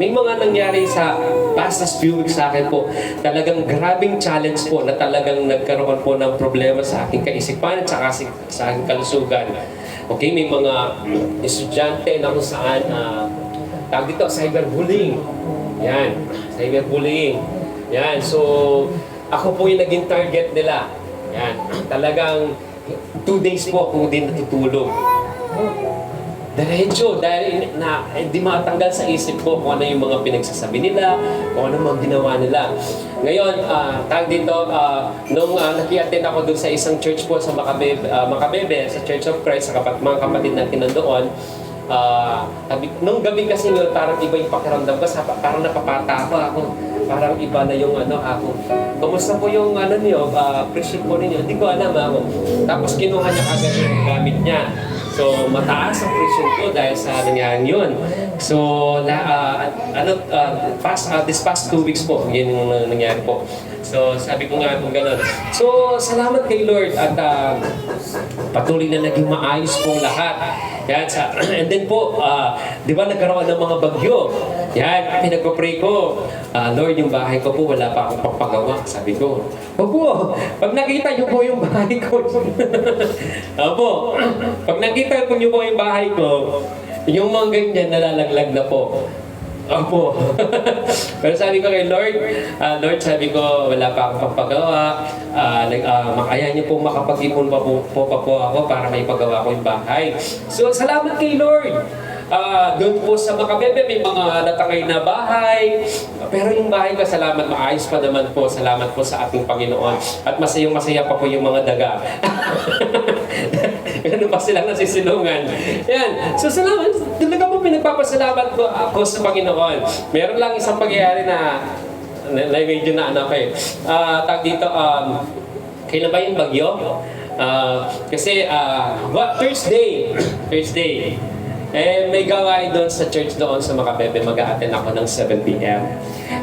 may mga nangyari sa past few weeks sa akin po. Talagang grabing challenge po na talagang nagkaroon po ng problema sa aking kaisipan at sa aking kalusugan. Okay, may mga estudyante na kung saan tawag dito, cyberbullying. Yan, cyberbullying. Yan, so ako po yung naging target nila. Yan, talagang 2 days po ako din natutulog. Diretso, dahil hindi matanggal sa isip ko kung ano yung mga pinagsasabi nila, kung ano mga ginawa nila. Ngayon, tag dito, nung naki-attend ako dun sa isang church po sa Makabebe, sa Church of Christ, sa mga kapatid natin nandoon, nung gabi kasi parang iba yung pakiramdam ko, parang napapata ako. Parang iba na yung ako. Kumusta po yung niyo, presyon po ninyo? Hindi ko alam ako. Tapos kinuha niya agad yung gamit niya. So, mataas ang presyon ko dahil sa nangyari yun. So, this past 2 weeks po, yun yung nangyari po. So, sabi ko nga kung gano'n. So, salamat kay Lord at patuloy na naging maayos pong lahat. Yan, and then po, di ba nagkaroon ng mga bagyo? Yan, pinagpapray ko. Lord, yung bahay ko po, wala pa akong papagawa. Sabi ko, opo, pag nakita niyo po yung bahay ko, opo, pag nakita niyo po yung bahay ko, yung mga ganyan nalalaglag na po. Opo. Pero sabi ko kay Lord, Lord, sabi ko, wala pa akong papagawa. Makaya niyo po makapag-ipon pa po ako para may pagawa ko yung bahay. So, salamat kay Lord. Doon po sa Makabebe, may mga natangay na bahay. Pero yung bahay ko, salamat, maayos pa naman po. Salamat po sa ating Panginoon. At masayang-masaya pa po yung mga daga. Ganun pa silang nasisilungan. Yan. So, salamat. Talaga po pinagpapasalamat ko ako sa Panginoon. Meron lang isang pangyayari na medyo na tag dito, kailan ba yung bagyo? Kasi, Thursday, may gawain doon sa church doon sa Makabebe. Mag-a-attend ako ng 7 p.m.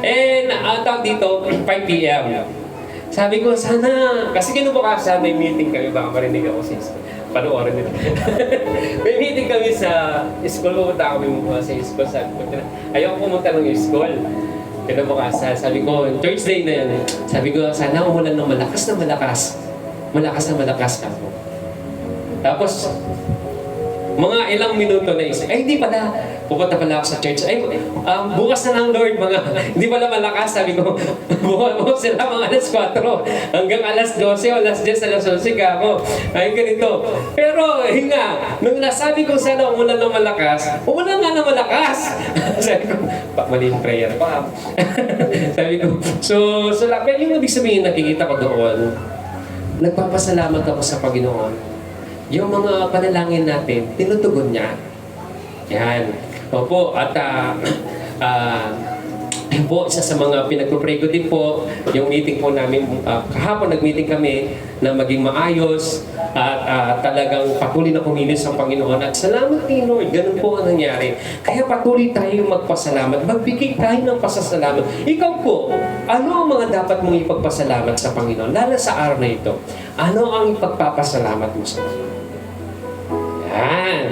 And tawag dito, 5 p.m. Sabi ko, sana, kasi kinubukasan may meeting kami, baka marinig ako sa panoorin nila. May meeting kami sa school, pumunta kami sa school. Ayaw pumunta ng school. Kinubukasan, sabi ko, Thursday na yun. Sabi ko, sana umulan ng malakas na malakas. Malakas na malakas ako. Tapos, Mga ilang minuto na isip, ay hindi pala, pupunta pala ako sa church. Ay, bukas na ng Lord, mga, hindi pala malakas. Sabi ko, bukas sila mga alas 4, hanggang alas 12 o alas 10, alas 11 ka ako. Ay, ganito. Pero, hinga, nung nasabi ko sana umulan ng malakas, umulan nga ng malakas. Sabi ko, mali yung prayer pa. Sabi ko, so pero yung ibig sabihin nakikita ko doon, nagpapasalamat ako sa Panginoon. Yung mga panalangin natin, tinutugon niya. Yan. Opo, at yun po, isa sa mga pinagpupray ko din po, yung meeting po namin, kahapon nag-meeting kami na maging maayos at talagang patuloy na kumilos ang Panginoon. At salamat din, Lord, ganun po ang nangyari. Kaya patuloy tayong magpasalamat, magbigay tayo ng pasasalamat. Ikaw po, ano ang mga dapat mong ipagpasalamat sa Panginoon, lalo sa araw na ito? Ano ang ipagpapasalamat mo sa Panginoon? Yan.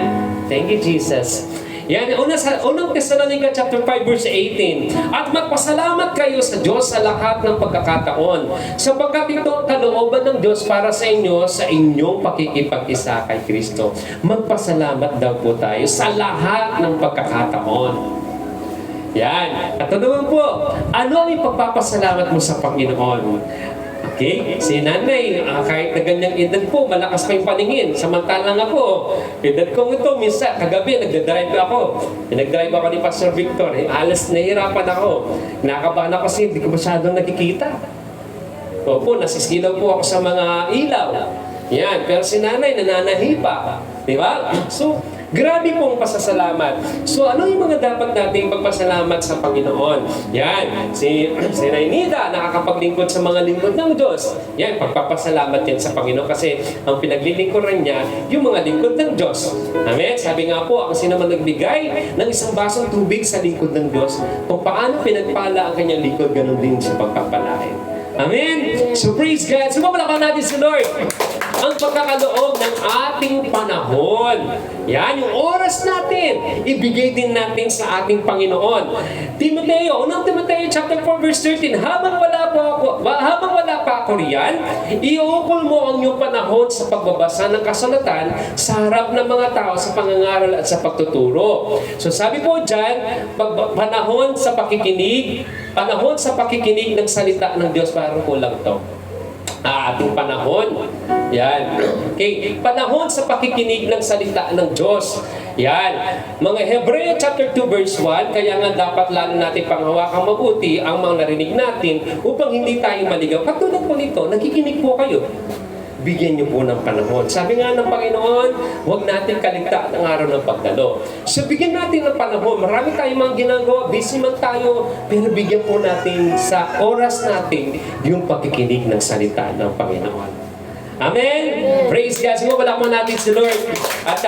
Thank you, Jesus. Yan, unang Thessalonica chapter 5 verse 18. At magpasalamat kayo sa Diyos sa lahat ng pagkakataon, sapagkat ito ang kalooban ng Diyos para sa inyo sa inyong pakikipag-isa kay Kristo. Magpasalamat daw po tayo sa lahat ng pagkakataon. Yan. At naman po, ano ang ipagpapasalamat mo sa Panginoon? Okay? Si nanay, kahit na ganyang edad po, malakas pa yung paningin. Samantalang ako, edad ko ito, minsan, kagabi, nagdadrive ako. Nagdrive ako ni Pastor Victor. Alas nahihirapan ako. Nakabahan ako kasi hindi ko masyadong nakikita. Opo, nasisilaw po ako sa mga ilaw. Yan, pero si nanay, nananahi pa. Di ba? So, grabe pong pasasalamat. So, ano yung mga dapat nating pagpasalamat sa Panginoon? Yan, si Rainida, nakakapaglingkod sa mga lingkod ng Diyos. Yan, pagpapasalamat yan sa Panginoon kasi ang pinaglilingkuran niya, yung mga lingkod ng Diyos. Amen? Sabi nga po, ang sino man nagbigay ng isang basong tubig sa lingkod ng Diyos, kung paano pinagpala ang kanyang lingkod, ganun din siya pagpapalain. Amen? So, praise God. Sumapalakan natin si Lord. Ang pagkakaloob ng ating panahon. Yan, yung oras natin, ibigay din natin sa ating Panginoon. Timoteo, unang Timoteo chapter 4 verse 13, habang wala pa ako riyan, iukol mo ang iyong panahon sa pagbabasa ng kasulatan sa harap ng mga tao sa pangangaral at sa pagtuturo. So sabi po dyan, panahon sa pakikinig ng salita ng Diyos, parang kulang to. Ating panahon. Yan. Okay. Panahon sa pakikinig ng salita ng Diyos. Yan. Mga Hebreo chapter 2 verse 1, kaya nga dapat lalo natin panghawakang mabuti ang mga narinig natin upang hindi tayo maligaw. Katulad po nito, nakikinig po kayo. Bigyan niyo po ng panahon. Sabi nga ng Panginoon, huwag natin kaligtaan ang araw ng pagdalo. So bigyan natin ng panahon. Marami tayong mga ginagawa, busy man tayo, pero bigyan po natin sa oras natin yung pakikinig ng salita ng Panginoon. Amen? Praise God. Sige, wala mo natin si Lord. At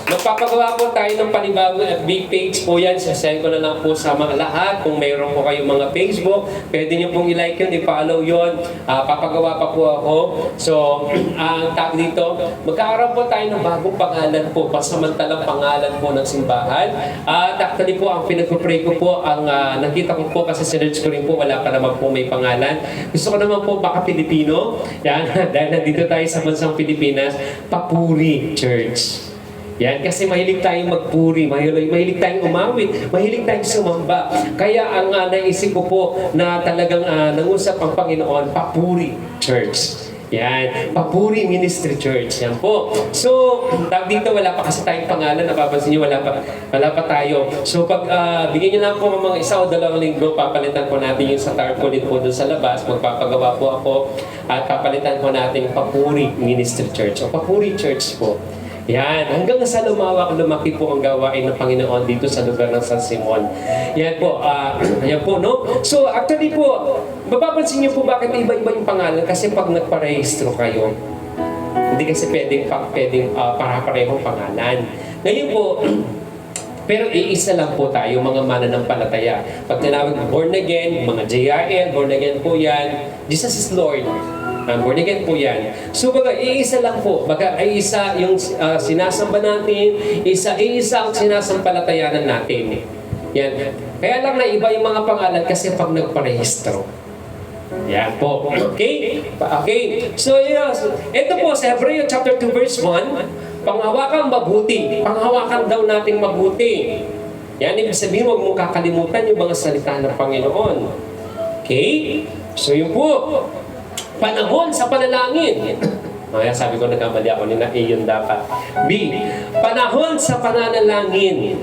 magpapagawa po tayo ng panibagong FB page po yan. Sasend ko na lang po sa mga lahat. Kung mayroon po kayong mga Facebook, pwede nyo pong i-like yun, i-follow yun. Papagawa pa po ako. So, ang tag dito, magkakaroon po tayo ng bagong pangalan po, pasamantalang pangalan po ng simbahan. At actually po, ang pinagpapray ko po, ang nakita ko po, kasi sinerge ko rin po, wala pa naman po may pangalan. Gusto ko naman po baka Pilipino. Yan, dahil nandito tayo sa bansang Pilipinas, Papuri Church. Yan, kasi mahilig tayong magpuri, mahilig tayong umawit, mahilig tayong sumamba. Kaya ang naisip ko po na talagang nangusap ang Panginoon, Papuri Church. Yan, Papuri Ministry Church. Yan po. So, dito wala pa kasi tayong pangalan, napapansin nyo, wala pa tayo. So, pag bigyan nyo lang po mga 1 o 2 linggo, papalitan po natin yung sa tarpaulin po doon sa labas, magpapagawa po ako, at papalitan po natin Papuri Ministry Church. O Papuri Church po. Yan, hanggang sa lumaki po ang gawain ng Panginoon dito sa lugar ng San Simon. Yan po, yan po, no? So, actually po, mapapansin niyo po bakit iba-iba yung pangalan? Kasi pag nagparehistro kayo, hindi kasi pwedeng para-parehong pangalan. Ngayon po, pero iisa lang po tayo, mga mananampalataya. Pag tinawag born again, mga JRL, born again po yan, Jesus is Lord. Born again po yan. So baga, iisa lang po. Baga, iisa yung sinasamba natin, iisa ang sinasampalatayanan natin. Yan. Kaya lang na iba yung mga pangalan kasi pag nagparehistro. Yan po. Okay? Okay. So, ito po sa Hebreo chapter 2 verse 1, Panghawakan mabuti. Panghawakan daw nating mabuti. Yan, ibig sabihin, huwag mong kakalimutan yung mga salita ng Panginoon. Okay? So yun po. Panahon sa panalangin. Kaya sabi ko, nagkamali ako nila, A yun dapat. B, panahon sa pananalangin.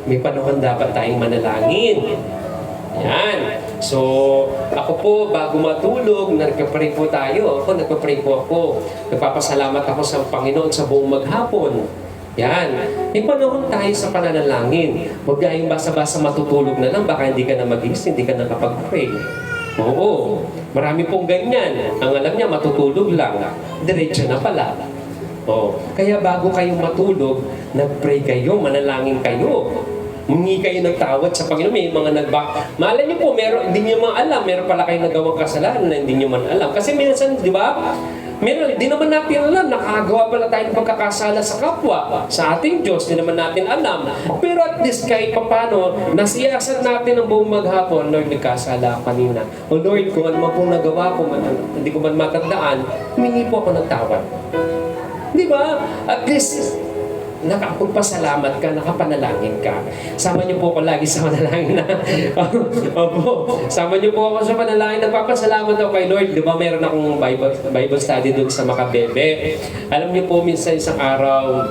May panahon dapat tayong manalangin. Yan. So, ako po, bago matulog, nagpa-pray po tayo. Nagpa-pray po ako. Nagpapasalamat ako sa Panginoon sa buong maghapon. Yan. May panahon tayo sa pananalangin. Huwag kayong basa-basa matutulog na lang, baka hindi ka na mag-inis, hindi ka nakapag-pray. Oo. Marami pong ganyan. Ang alam niya, matutulog lang. Diretso na pala. Oo. Kaya bago kayong matulog, nag-pray kayo, manalangin kayo. Mungi kayo ng tawad sa Panginoon. May mga malay niyo po, hindi niyo man alam, meron pala kayong nagawang kasalanan na hindi niyo man alam. Kasi minsan, di ba, di naman natin alam, nakagawa pala tayo ng pagkakasala sa kapwa, sa ating Diyos, di naman natin alam. Pero at least kahit papano, nasiyasan natin ang buong maghapon, Lord, nagkasala kanina. O Lord, kung ano man pong nagawa ko, hindi ko man matandaan, humingi po ako ng tawad. Di ba? At least, nakapagpasalamat ka, nakapanalangin ka. Sama niyo po ako lagi sa panalangin na. Opo. Sama niyo po ako sa panalangin. Nagpapasalamat ako kay Lord. Di ba meron akong Bible study doon sa Makabebe. Alam niyo po, minsan isang araw,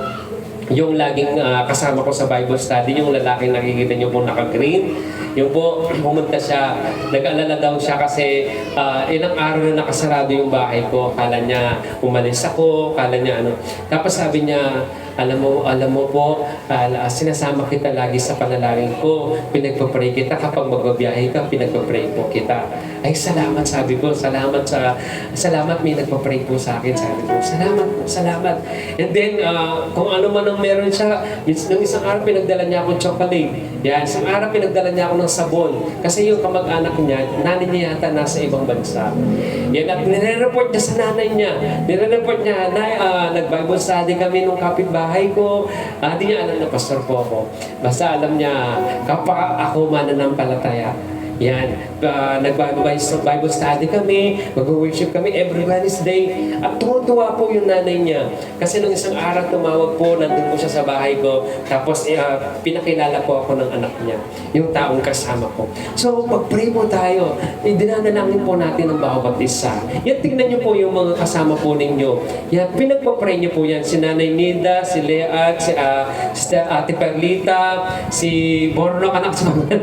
yung laging kasama ko sa Bible study, yung lalaking nakikita niyo po naka-green, yung po, pumunta siya, nag-alala daw siya kasi ilang araw na nakasarado yung bahay ko. Kala niya umalis ako, kala niya ano. Tapos sabi niya, alam mo po, sinasama kita lagi sa panalangin ko. Pinagpapray kita kapag magbabiyahe ka, pinagpapray po kita. Ay, salamat, sabi ko. Salamat may nagpapray po sa akin, sabi ko. Salamat. And then, kung ano man ang meron siya, nung isang araw pinagdala niya akong chocolate. Yan, isang araw pinagdala niya ako ng sabon. Kasi yung kamag-anak niya, nanay niya yata nasa ibang bansa. Yan, at nire-report niya sa nanay niya. Nire-report niya, nag-Bible study kami nung kapitbahay ko. Di niya alam na pastor po ako. Basta alam niya, kapag ako mananampalataya, yan, nag-Bible study kami, mag-worship kami every Wednesday. At tuwa po yung nanay niya. Kasi nung isang araw tumawag po, nandun po siya sa bahay ko. Tapos pinakilala po ako ng anak niya, yung taong kasama ko. So, pag-pray po tayo, dinanalangin po natin ang bawat isa. Yan, tingnan niyo po yung mga kasama po ninyo. Yan, pinagpa-pray niyo po yan. Si Nanay Nida, si Leat, si Ate Perlita, si Borno, anak sa mga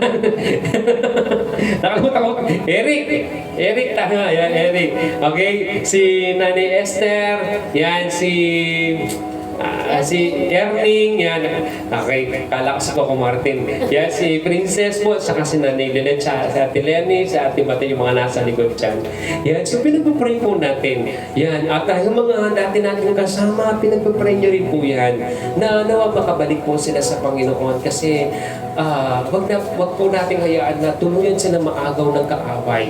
nakalimutan ko. Eric, tama. Yan, Eric. Okay? Si Nanay Esther. Yan, si Erling. Yan. Okay. Kala ko si Coco Martin. Yan, si Princess po. Saka si Nanay Lilet. Si Ate Lenny. Si Ate Mate. Yung mga nasa likod dyan. Yan. So, pinagpapray po natin. Yan. At yung mga dati natin kasama, pinagpapray nyo rin po yan. Na nawa makabalik po sila sa Panginoon. Kasi wag po nating hayaan na tuluyan sila maagaw ng kaaway.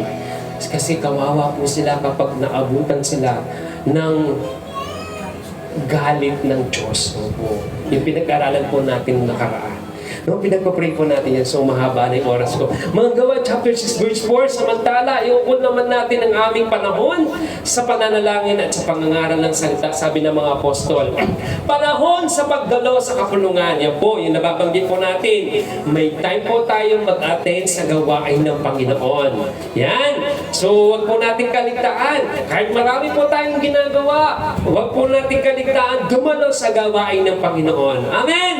Kasi kawawa po sila kapag naabutan sila ng galit ng Diyos. Opo. Yung pinag-aralan po natin nakaraan. No, pinagpapray po natin yan. So, mahaba na yung oras ko. Mga Gawa, chapter 6, verse 4. Samantala, iukol naman natin ang aming panahon sa pananalangin at sa pangangaral ng salita, sabi ng mga apostol. Panahon sa pagdalo sa kapulungan. Yan po, yung nababanggit po natin. May time po tayong mag-attend sa gawain ng Panginoon. Yan. So, wag po natin kaligtaan. Kahit marami po tayong ginagawa, wag po natin kaligtaan dumalo sa gawain ng Panginoon. Amen!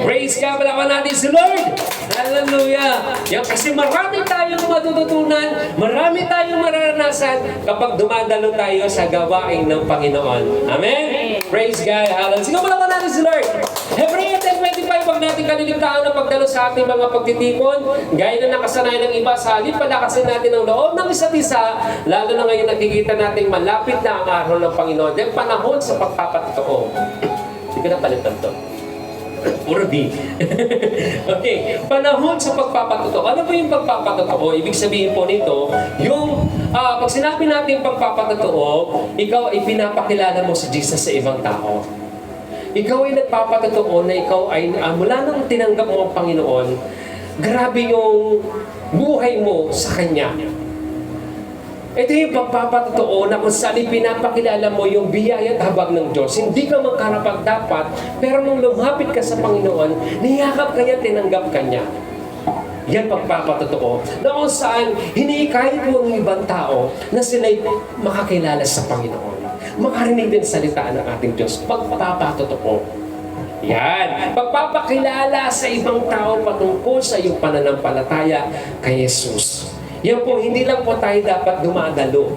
Praise God! Palawan natin si Lord! Hallelujah! Yan, kasi marami tayong matututunan, marami tayong mararanasan kapag dumadalo tayo sa gawain ng Panginoon. Amen? Praise God! Hallelujah! Sige, palawan natin si Lord! Hebrew 10:25, wag natin kaliligtaan ang pagdalo sa ating mga pagtitipon. Gaya na nakasanayan ng iba, sa halip palakasin natin ang loob ng isa't isa, lalo na ngayon nakikita nating malapit na ang araw ng Panginoon. Then panahon sa pagpapatotoo. Hindi ko na palitan to. Puro B. Okay. Panahon sa pagpapatotoo. Ano ba yung pagpapatotoo? Ibig sabihin po nito, yung pag sinabi natin pagpapatotoo, ikaw ay pinapakilala mo si Jesus sa ibang tao. Ikaw ay nagpapatotoo na ikaw ay mula nang tinanggap mo ang Panginoon, grabe yung buhay mo sa Kanya. Ito yung pagpapatotoo na kung saan ipinapakilala mo yung biyaya at habag ng Diyos. Hindi ka magkarapat-dapat, pero nung lumapit ka sa Panginoon, niyakap ka niya, tinanggap ka niya. Yan pagpapatotoo. Na kung saan hinihikayat mo ng ibang tao na sila'y makakilala sa Panginoon. Makarinig din salita ng ating Diyos. Pagpapatotoo. Yan. Pagpapakilala sa ibang tao patungkol sa iyong pananampalataya kay Jesus. Yan po, hindi lang po tayo dapat dumadalo.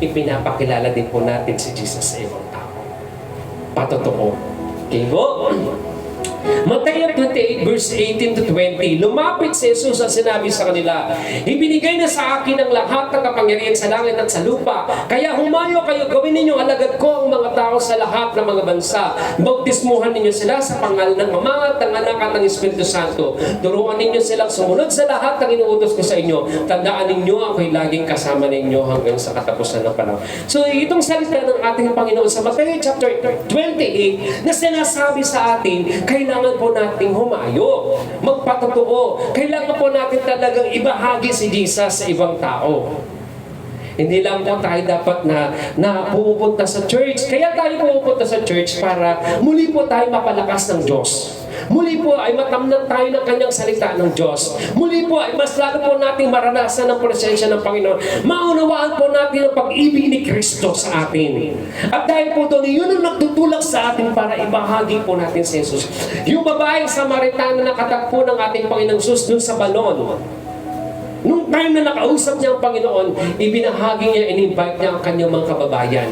Ipinapakilala din po natin si Jesus sa ibang tao. Patotoo. Okay po? Matthew 28 verse 18 to 20. Lumapit si Jesus at sinabi sa kanila, ibinigay na sa akin ang lahat ng kapangyarihan sa langit at sa lupa. Kaya humayo kayo, gawin ninyo alagad ko ang mga tao sa lahat ng mga bansa. Bautismuhan ninyo sila sa pangalan ng Ama at ng Anak at ng Espiritu Santo. Turuan ninyo silang sumunod sa lahat ng inuutos ko sa inyo. Tandaan ninyo, ako'y laging kasama ninyo hanggang sa katapusan ng panahon. So itong salita ng ating Panginoon sa Matthew chapter 28 na sinasabi sa atin, kailangan po nating humayo, magpatotoo. Kailangan po natin talagang ibahagi si Jesus sa ibang tao. Hindi lang po tayo dapat na pupunta sa church. Kaya tayo pupunta sa church para muli po tayo mapalakas ng Diyos. Muli po ay matamnan tayo ng kanyang salita ng Diyos. Muli po ay mas lalo po nating maranasan ang presensya ng Panginoon. Maunawaan po natin ang pag-ibig ni Kristo sa atin. At dahil po doon, yun ang nagtutulak sa atin para ibahagi po natin si Jesus. Yung babaeng Samaritana na nakatagpo ng ating Panginoong Jesus dun sa balon. Nung time na nakausap niya ang Panginoon, ibinahagi niya, in-invite niya ang kanyang mga kababayan.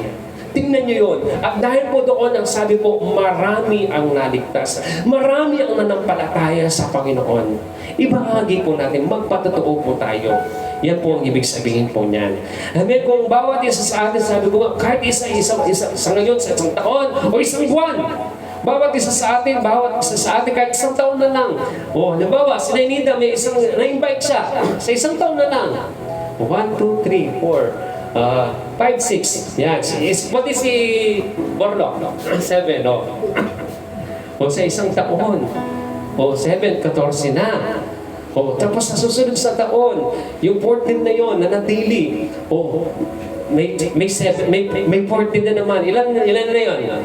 Tingnan niyo yun. At dahil po doon, ang sabi po, marami ang naligtas. Marami ang nanampalataya sa Panginoon. Ibahagi po natin, magpatotoo po tayo. Yan po ang ibig sabihin po niyan. Amen, kung bawat isa sa atin, sabi ko nga, kahit isa ngayon, sa isang taon, o isang buwan, bawat isa sa atin, kahit isang taon na lang. O, halimbawa, si Nainida, may isang, na-invite siya, sa isang taon na lang. 1, 2, 3, 4, 5, 6. Yan. Pati si Borlok. 7, no? O sa isang taon. O 7, 14 na. O tapos sa susunod sa taon, yung 14 na yon na natili. O may 7, may 14 na naman. Ilan na yon?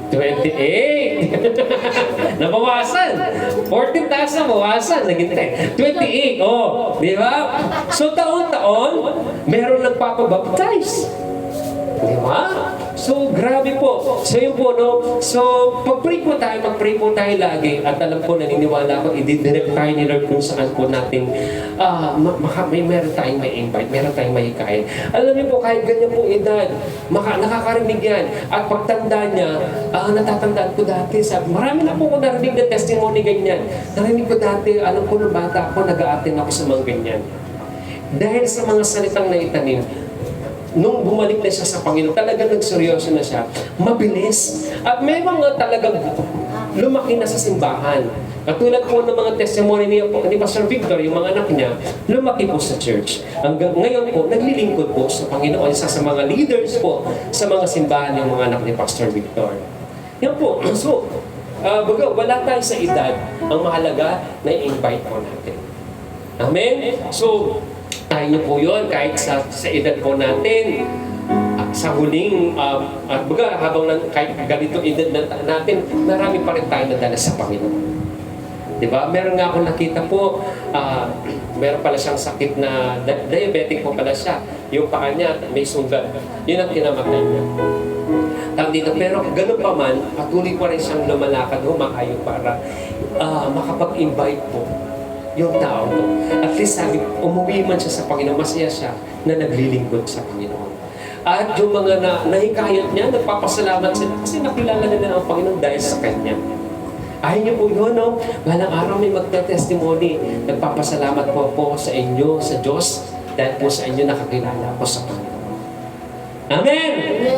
28. Nabawasan. 14,000 nabawasan. Naging 28. Oh, di ba? So, taon-taon, meron nagpapabaptize. Di ba? So, grabe po. So, yun po, no? So, mag-pray po tayo lagi. At alam ko, naniniwala ko, i-direct tayo ni Lord kung saan po natin meron tayong may invite, meron tayong may hikain. Alam niyo po, kahit ganyan po edad, nakakarinig yan. At pagtanda niya, natatandaan ko dati, marami na po ko narinig na testimony ganyan. Narinig ko dati, alam ko nung bata ako, nag-a-attend ako sa mga ganyan. Dahil sa mga salitang naitanim, nung bumalik na siya sa Panginoon, talagang nagseryoso na siya. Mabilis. At may mga talagang lumaki na sa simbahan. Katulad po ng mga testimony ni Pastor Victor, yung mga anak niya, lumaki po sa church. Hanggang ngayon po, naglilingkod po sa Panginoon. Isa sa mga leaders po sa mga simbahan ng mga anak ni Pastor Victor. Yan po. So, wala tayo sa edad. Ang mahalaga na i-invite po natin. Amen? So, tayo niyo po yun, kahit sa edad po natin, sa huling, habang kahit ganito edad natin, marami pa rin tayo nadala sa Panginoon. Diba? Meron nga akong nakita po, meron pala siyang sakit na, diabetic po pala siya. Yung paa niya, may sugat. Yun ang kinamatay niya. Dito, pero ganun pa man, patuloy pa rin siyang lumalakad, humakayo para makapag-invite po yung tao to. At least sabi, umuwi man siya sa Panginoon, masaya siya na naglilingkod sa Panginoon. At yung mga nahikayat niya, nagpapasalamat sila kasi nakilala nila ang Panginoon dahil sa kanya. Ayaw niyo po yun, no? Balang araw may magte-testimony. Nagpapasalamat po sa inyo, sa Diyos, dahil po sa inyo nakakilala po sa Panginoon. Amen!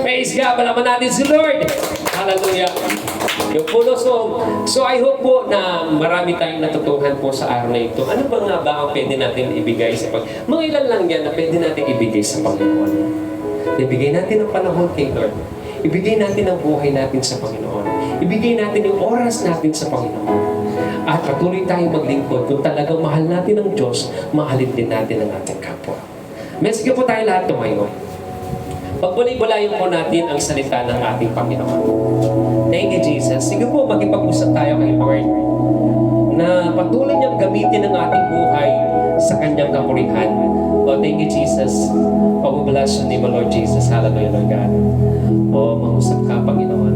Praise God! Palaman natin si Lord! Hallelujah! Yung pulo, so I hope po na marami tayong natutuhan po sa araw na ito. Ano ba nga ba ang pwede natin ibigay sa Panginoon? Mga ilan lang yan na pwede natin ibigay sa Panginoon. Ibigay natin ang panahon kay Lord. Ibigay natin ang buhay natin sa Panginoon. Ibigay natin yung oras natin sa Panginoon. At patuloy tayong maglingkod. Kung talagang mahal natin ang Diyos, mahalin din natin ang ating kapwa. May sige po tayo lahat tumayo. Pagbulay-bulayin po natin ang salita ng ating Panginoon. Thank you, Jesus. Sige po, magipag-usap tayo kay Lord na patuloy niyang gamitin ang ating buhay sa kanyang kapurihan. Oh, thank you, Jesus. Oh, we bless your name, Lord Jesus. Hallelujah, Lord God. Oh, mahusap ka, Panginoon.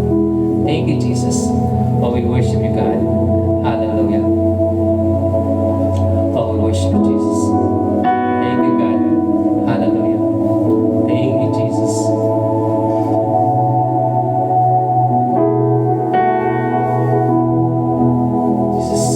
Thank you, Jesus. Oh, we worship you, God. Hallelujah. Oh, we worship you, Jesus. Thank you, God. Hallelujah. Thank you, Jesus. Jesus.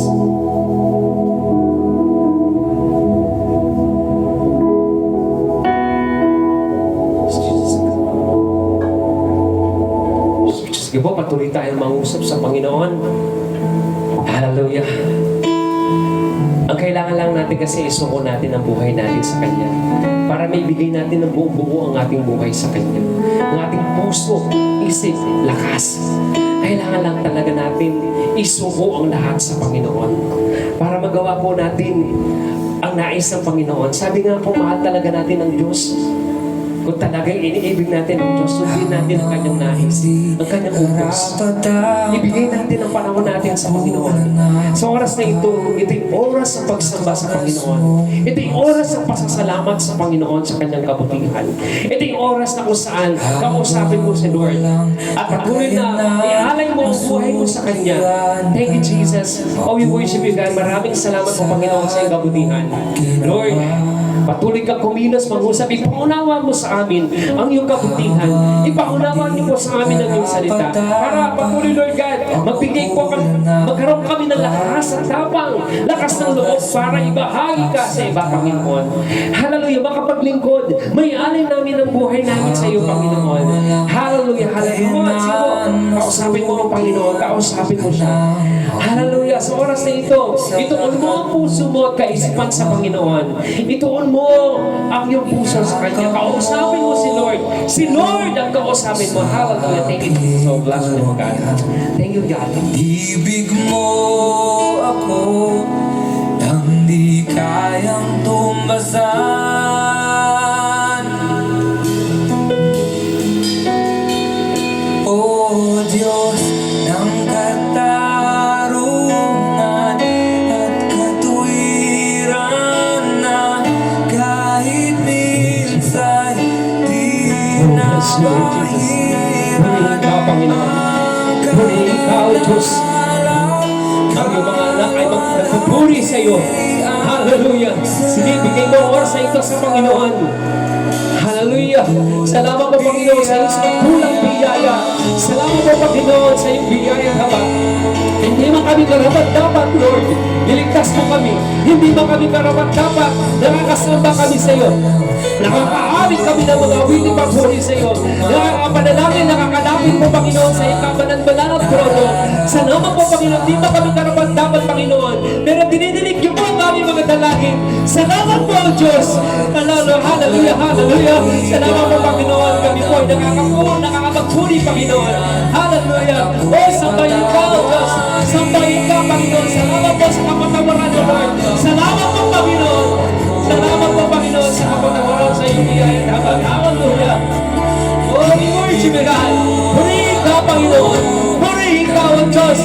Sige po, patuloy tayong mangusap sa Panginoon. Hallelujah. Ang kailangan lang natin kasi isuko natin ang buhay natin sa Kanya para may bigay natin ng buong buo ang ating buhay sa Kanya. Ang ating puso, isip, lakas. Kailangan lang talaga natin isuko ang lahat sa Panginoon para magawa po natin ang nais ng Panginoon. Sabi nga po, mahal talaga natin ang Diyos. Kung talagang iniibig natin ang Diyos, sundin natin ang kanyang nais, ang kanyang utos. Ibigay natin ang panahon natin sa Panginoon. Sa oras na ito, ito'y oras ng pagsamba sa Panginoon. Ito'y oras ng pasasalamat sa Panginoon sa kanyang kabutihan. Ito'y oras na kung saan kausapin mo si Lord. At patuloy na ialay mo ang buhay mo sa Kanya. Thank you, Jesus. Oh, we worship you, God. Maraming salamat po, Panginoon, sa iyong kabutihan. Lord, patuloy kang kumilos, mag-usap. Ipaunawa mo sa amin ang iyong kabutihan. Ipaunawa niyo po sa amin ang iyong salita. Para patuloy, Lord God, magbigay po magkaroon kami ng lakas at tapang, lakas ng loob para ibahagi ka sa iba, Panginoon. Hallelujah, makapaglingkod. May alin namin ang buhay namin sa iyo, Panginoon. Hallelujah, hallelujah. Sige, kausapin mo ang Panginoon, kausapin mo siya. Hallelujah, sa oras na ito, ituon mo ang puso mo at kaisipan sa Panginoon. Ituon mo ang iyong puso sa Kanya. Kausapin mo si Lord. Si Lord ang kausapin mo. Hallelujah. Thank you, Jesus. So bless you, God. Thank you, God. Ibig mo ako nang di kayang tumbasan. O Diyos ng katarungan at katuwiran na kahit minsan di na Purihin ka, Panginoon. Purihin ka, O Diyos. Ang iyong mga anak ay magpupuri sa iyo. Hallelujah. Sige, bigay mo ang oras na ito sa Panginoon. Hallelujah. Salamat po, Panginoon, sa iyong pagkulang biyaya. Salamat po, Panginoon, sa iyong biyaya habang hindi man kami karapat-dapat, Lord. Iligtas mo kami. Hindi man kami karapat-dapat. Nakakasamba kami sa iyo. Nakakaawit kami ng mga wili paghuli sa iyo. Nakakapanalangin, nakakalapit po, Panginoon, sa iyong kabanan-banan at trono. Salamat po, Panginoon. Hindi ba kami karapat-dapat, Panginoon? Pero dinidinig niyo po ang aming mga dalangin. Salamat po, Diyos. Hallelujah, hallelujah, hallelujah. Salamat po, Panginoon. Kami po ay nakakapaghuli, Panginoon. Hallelujah. O, sambahin ka, O Diyos. Sambahin ka, Panginoon. Salamat po sa kapatawaran, O Lord. Salamat po, Panginoon. Salamat po, Panginoon, sa kapatawaran sa iyong biyaya. Hallelujah. Oh, we worship you, God. Purihin ka, Panginoon. Purihin ka, O Diyos.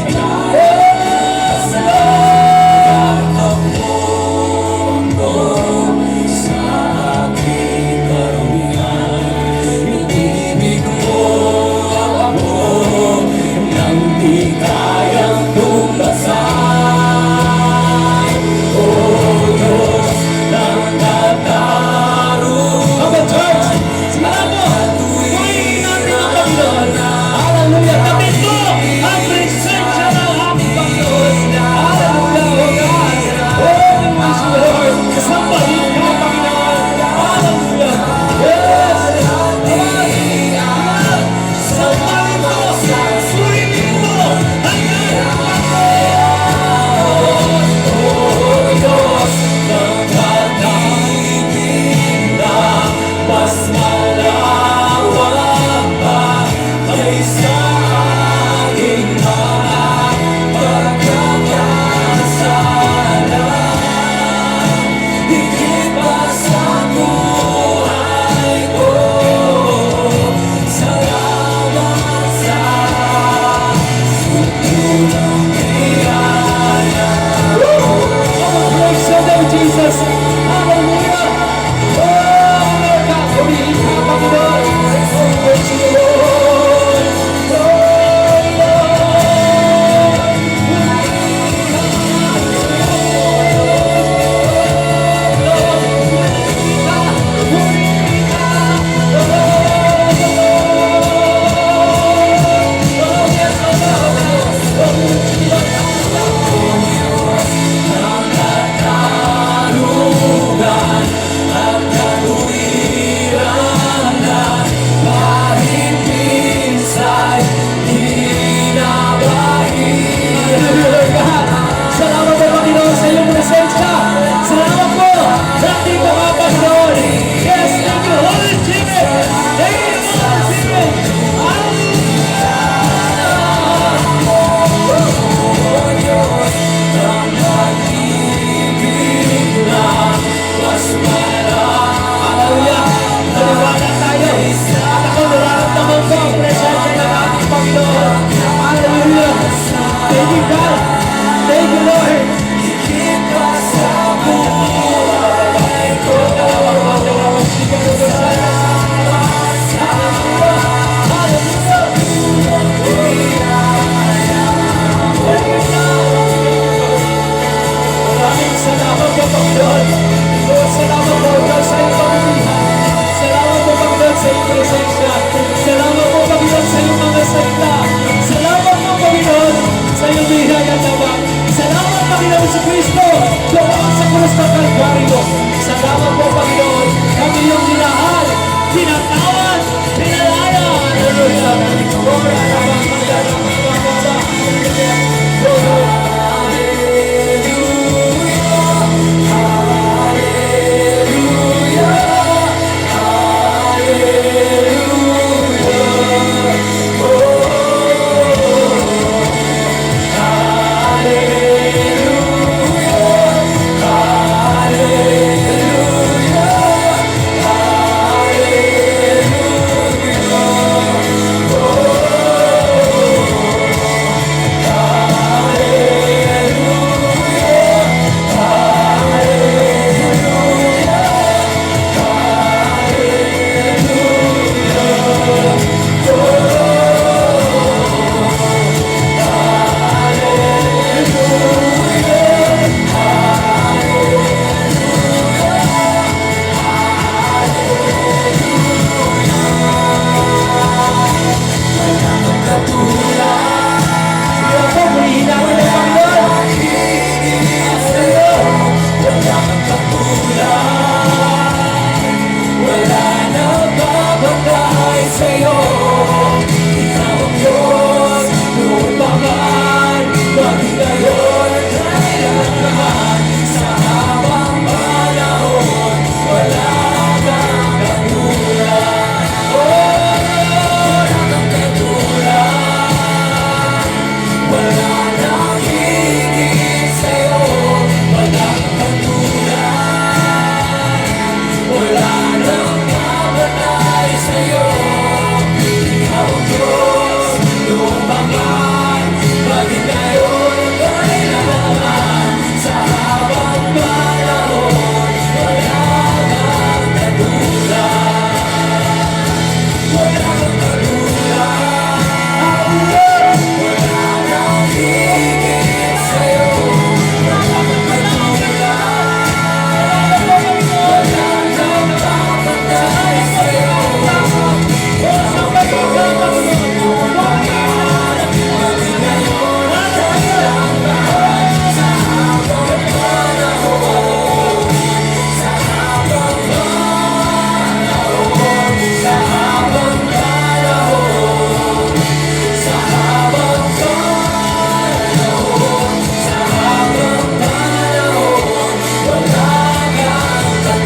give God